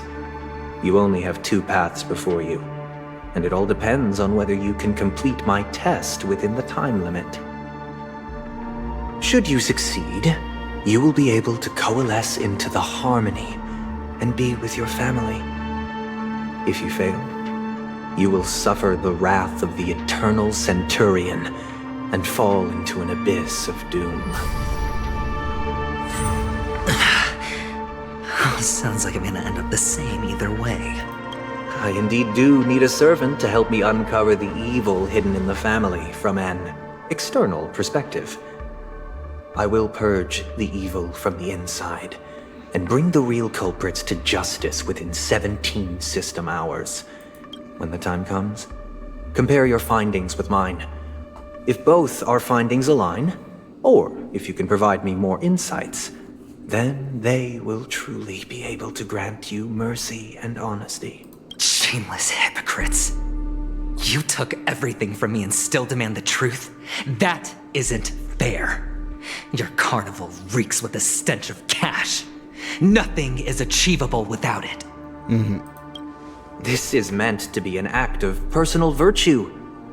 You only have 2 paths before you, and it all depends on whether you can complete my test within the time limit. Should you succeed, you will be able to coalesce into the harmony and be with your family. If you fail, you will suffer the wrath of the eternal Centurion and fall into an abyss of doom. Sounds like I'm gonna end up the same either way. I indeed do need a servant to help me uncover the evil hidden in the family from an external perspective. I will purge the evil from the inside and bring the real culprits to justice within 17 system hours. When the time comes, compare your findings with mine. If both our findings align, or if you can provide me more insights, then they will truly be able to grant you mercy and honesty. Shameless hypocrites. You took everything from me and still demand the truth? That isn't fair. Your carnival reeks with the stench of cash. Nothing is achievable without it. This is meant to be an act of personal virtue,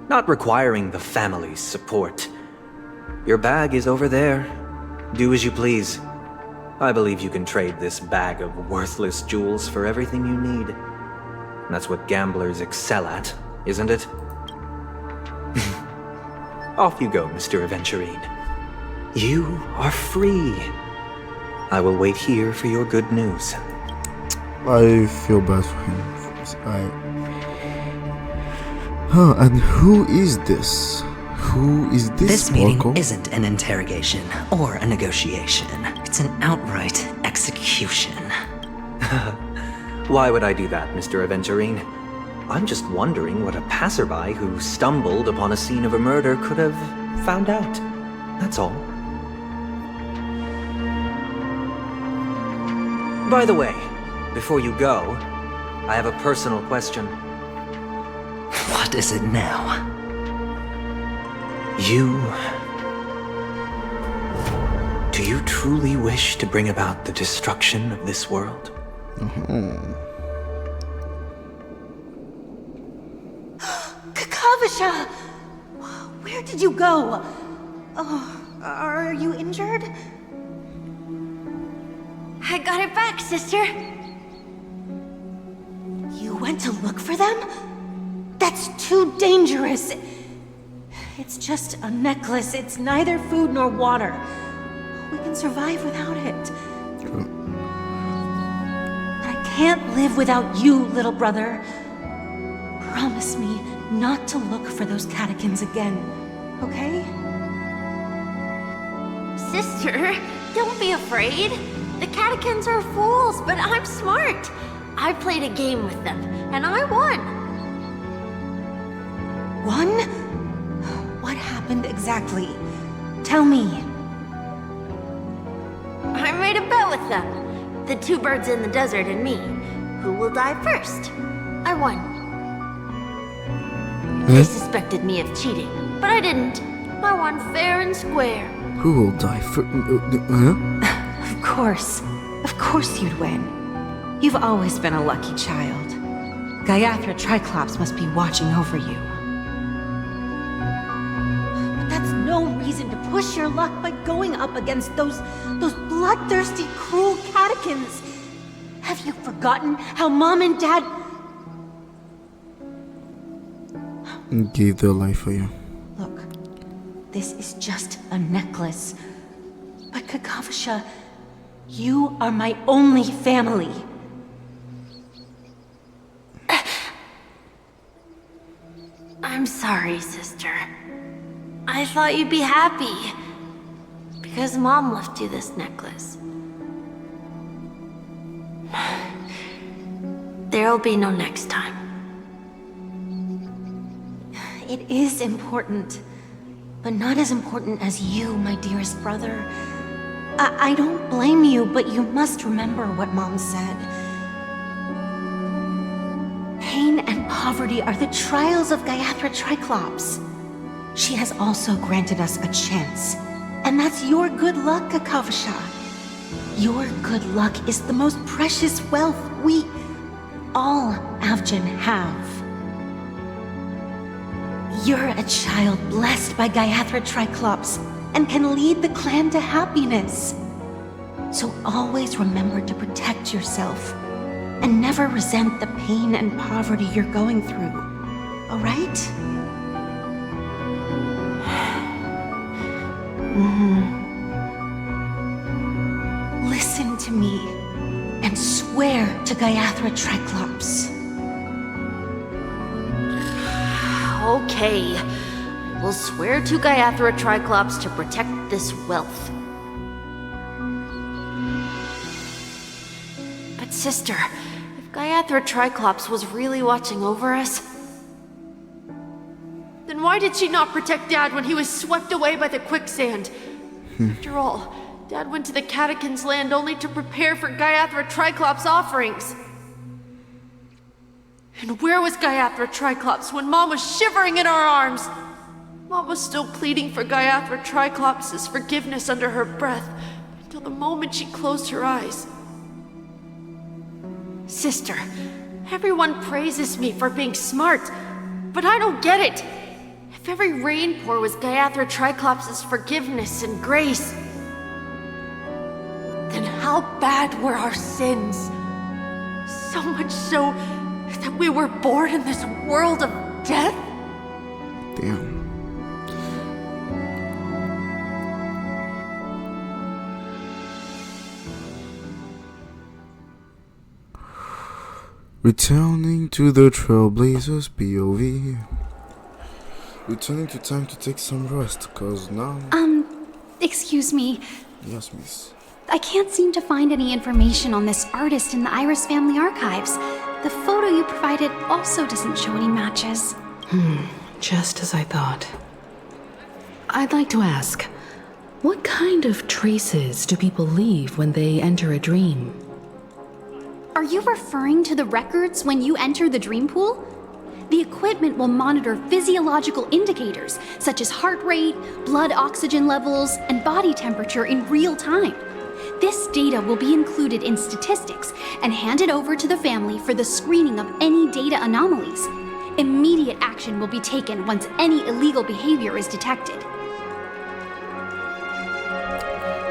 not requiring the family's support. Your bag is over there. Do as you please. I believe you can trade this bag of worthless jewels for everything you need. That's what gamblers excel at, isn't it? Off you go, Mr. Aventurine. You are free. I will wait here for your good news. I feel bad for him. And who is this? Who is this? This meeting Sparkle? isn't an interrogation or a negotiation. It's an outright execution. Why would I do that, Mr. Aventurine? I'm just wondering what a passerby who stumbled upon a scene of a murder could have found out. That's all. By the way, before you go, I have a personal question. What is it now? Do you truly wish to bring about the destruction of this world? Kakavasha! Where did you go? Oh, are you injured? I got it back, sister. You went to look for them? That's too dangerous. It's just a necklace. It's neither food nor water. We can survive without it. But I can't live without you, little brother. Promise me not to look for those catechins again, okay? Sister, don't be afraid. The catechins are fools, but I'm smart. I played a game with them, and I won. Won? What happened exactly? Tell me. I made a bet with them. The 2 birds in the desert and me. Who will die first? I won. They suspected me of cheating, but I didn't. I won fair and square. Who will die first? Of course you'd win. You've always been a lucky child. Gaiathra Triclops must be watching over you. But that's no reason to push your luck by going up against those bloodthirsty, cruel catechins. Have you forgotten how Mom and Dad gave their life for you? Look, this is just a necklace. But Kakavasha, you are my only family. I'm sorry, sister. I thought you'd be happy. Because Mom left you this necklace. There'll be no next time. It is important. But not as important as you, my dearest brother. I don't blame you, but you must remember what Mom said. Pain and poverty are the trials of Gayatri Triclops. She has also granted us a chance. And that's your good luck, Kakavasha. Your good luck is the most precious wealth we all Avgin have. You're a child blessed by Gayatri Triclops and can lead the clan to happiness. So always remember to protect yourself and never resent the pain and poverty you're going through. All right? Listen to me and swear to Gayatri Triclops. Okay. We'll swear to Gayatri Triclops to protect this wealth. But sister, if Gayatri Triclops was really watching over us, then why did she not protect Dad when he was swept away by the quicksand? After all, Dad went to the Catechins' land only to prepare for Gayatri Triclops' offerings. And where was Gayatri Triclops when Mom was shivering in our arms? Mom was still pleading for Gayatri Triclops' forgiveness under her breath until the moment she closed her eyes. Sister, everyone praises me for being smart, but I don't get it. If every rain pour was Gayatri Triclops' forgiveness and grace, then how bad were our sins? So much so that we were born in this world of death? Damn. Returning to the Trailblazers POV. Returning to time to take some rest, cause now... Excuse me. Yes, miss. I can't seem to find any information on this artist in the Iris family archives. The photo you provided also doesn't show any matches. Just as I thought. I'd like to ask, what kind of traces do people leave when they enter a dream? Are you referring to the records when you enter the dream pool? The equipment will monitor physiological indicators such as heart rate, blood oxygen levels, and body temperature in real time. This data will be included in statistics and handed over to the family for the screening of any data anomalies. Immediate action will be taken once any illegal behavior is detected.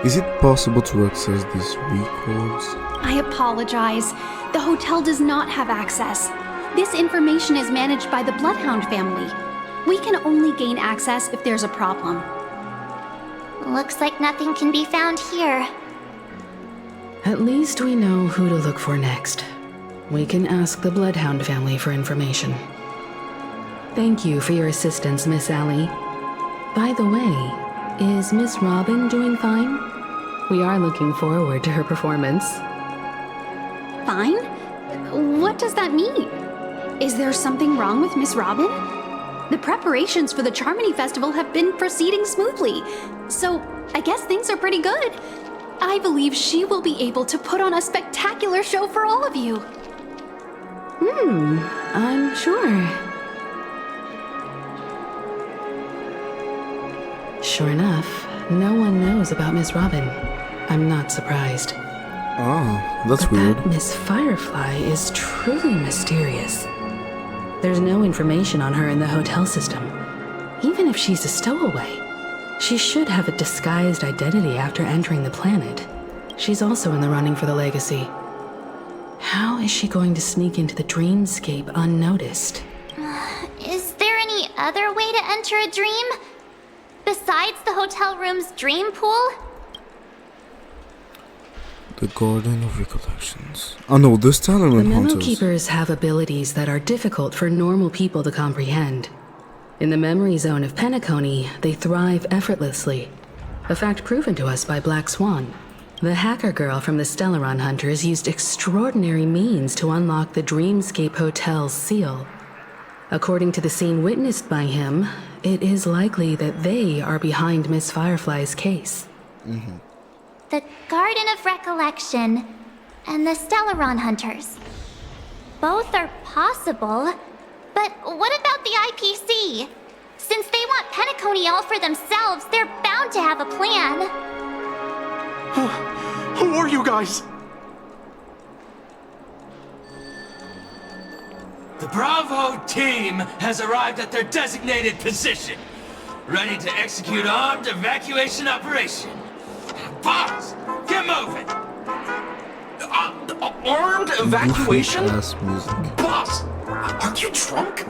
Is it possible to access these records? I apologize. The hotel does not have access. This information is managed by the Bloodhound family. We can only gain access if there's a problem. Looks like nothing can be found here. At least we know who to look for next. We can ask the Bloodhound family for information. Thank you for your assistance, Miss Allie. By the way, is Miss Robin doing fine? We are looking forward to her performance. Fine? What does that mean? Is there something wrong with Miss Robin? The preparations for the Charmony Festival have been proceeding smoothly, so I guess things are pretty good. I believe she will be able to put on a spectacular show for all of you. I'm sure. Sure enough, no one knows about Miss Robin. I'm not surprised. Ah, that's weird. That Miss Firefly is truly mysterious. There's no information on her in the hotel system. Even if she's a stowaway, she should have a disguised identity after entering the planet. She's also in the running for the legacy. How is she going to sneak into the dreamscape unnoticed? Is there any other way to enter a dream? Besides the hotel room's dream pool? The Garden of Recollections. Oh no, the Stellar The Memo Hunters. Keepers have abilities that are difficult for normal people to comprehend. In the memory zone of Penacony, they thrive effortlessly. A fact proven to us by Black Swan. The hacker girl from the Stellaron Hunters used extraordinary means to unlock the Dreamscape Hotel's seal. According to the scene witnessed by him, it is likely that they are behind Miss Firefly's case. The Garden of Recollection and the Stellaron Hunters. Both are possible, but what about the IPC? Since they want Penacony all for themselves, they're bound to have a plan. Who are you guys? The Bravo team has arrived at their designated position, ready to execute armed evacuation operation. Boss, get moving! Armed evacuation? Ass music. Boss, aren't you drunk?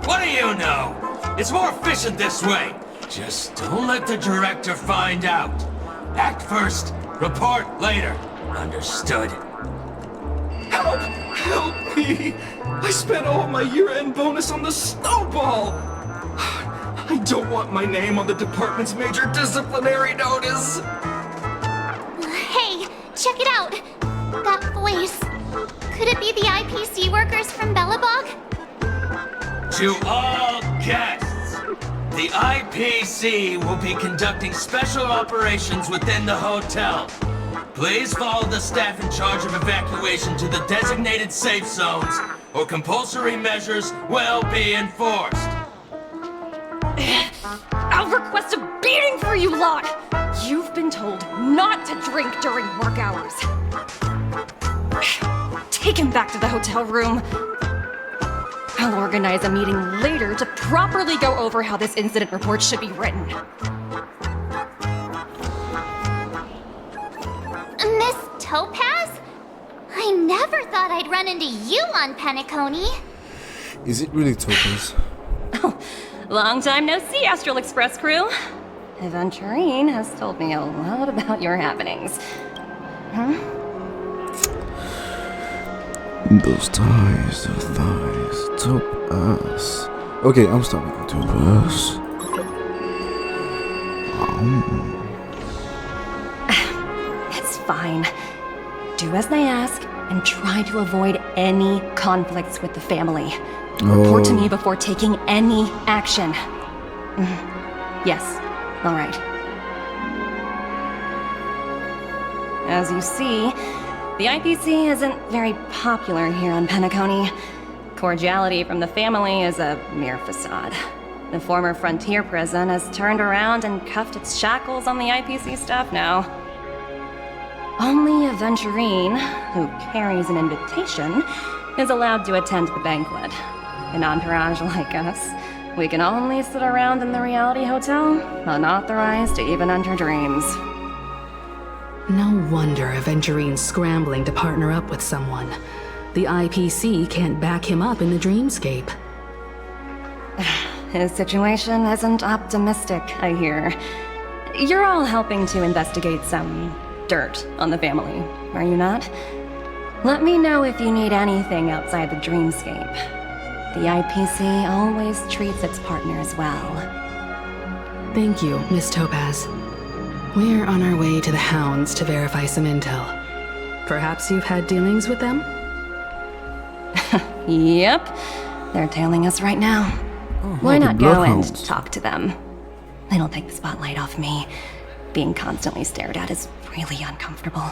What do you know? It's more efficient this way. Just don't let the director find out. Act first, report later. Understood? Help! Help me! I spent all my year-end bonus on the snowball! I don't want my name on the department's major disciplinary notice! Hey, check it out! That voice. Could it be the IPC workers from Bellabog? To all guests, the IPC will be conducting special operations within the hotel. Please follow the staff in charge of evacuation to the designated safe zones, or compulsory measures will be enforced. I'll request a beating for you lot! You've been told not to drink during work hours. Take him back to the hotel room. I'll organize a meeting later to properly go over how this incident report should be written. Miss Topaz? I never thought I'd run into you on Penacony. Is it really Topaz? Long time no see, Astral Express crew. Aventurine has told me a lot about your happenings. Huh? Those thighs, Topaz. Okay, I'm stopping. Topaz. It's fine. Do as they ask and try to avoid any conflicts with the family. Report to me before taking any action. Yes, all right. As you see, the IPC isn't very popular here on Penacony. Cordiality from the family is a mere facade. The former frontier prison has turned around and cuffed its shackles on the IPC staff now. Only Aventurine, who carries an invitation, is allowed to attend the banquet. An entourage like us, we can only sit around in the reality hotel, unauthorized to even enter dreams. No wonder Aventurine's scrambling to partner up with someone. The IPC can't back him up in the dreamscape. His situation isn't optimistic, I hear. You're all helping to investigate some dirt on the family, are you not? Let me know if you need anything outside the dreamscape. The IPC always treats its partners well. Thank you, Miss Topaz. We're on our way to the Hounds to verify some intel. Perhaps you've had dealings with them? Yep. They're tailing us right now. Why not go and talk to them? They don't take the spotlight off me. Being constantly stared at is really uncomfortable.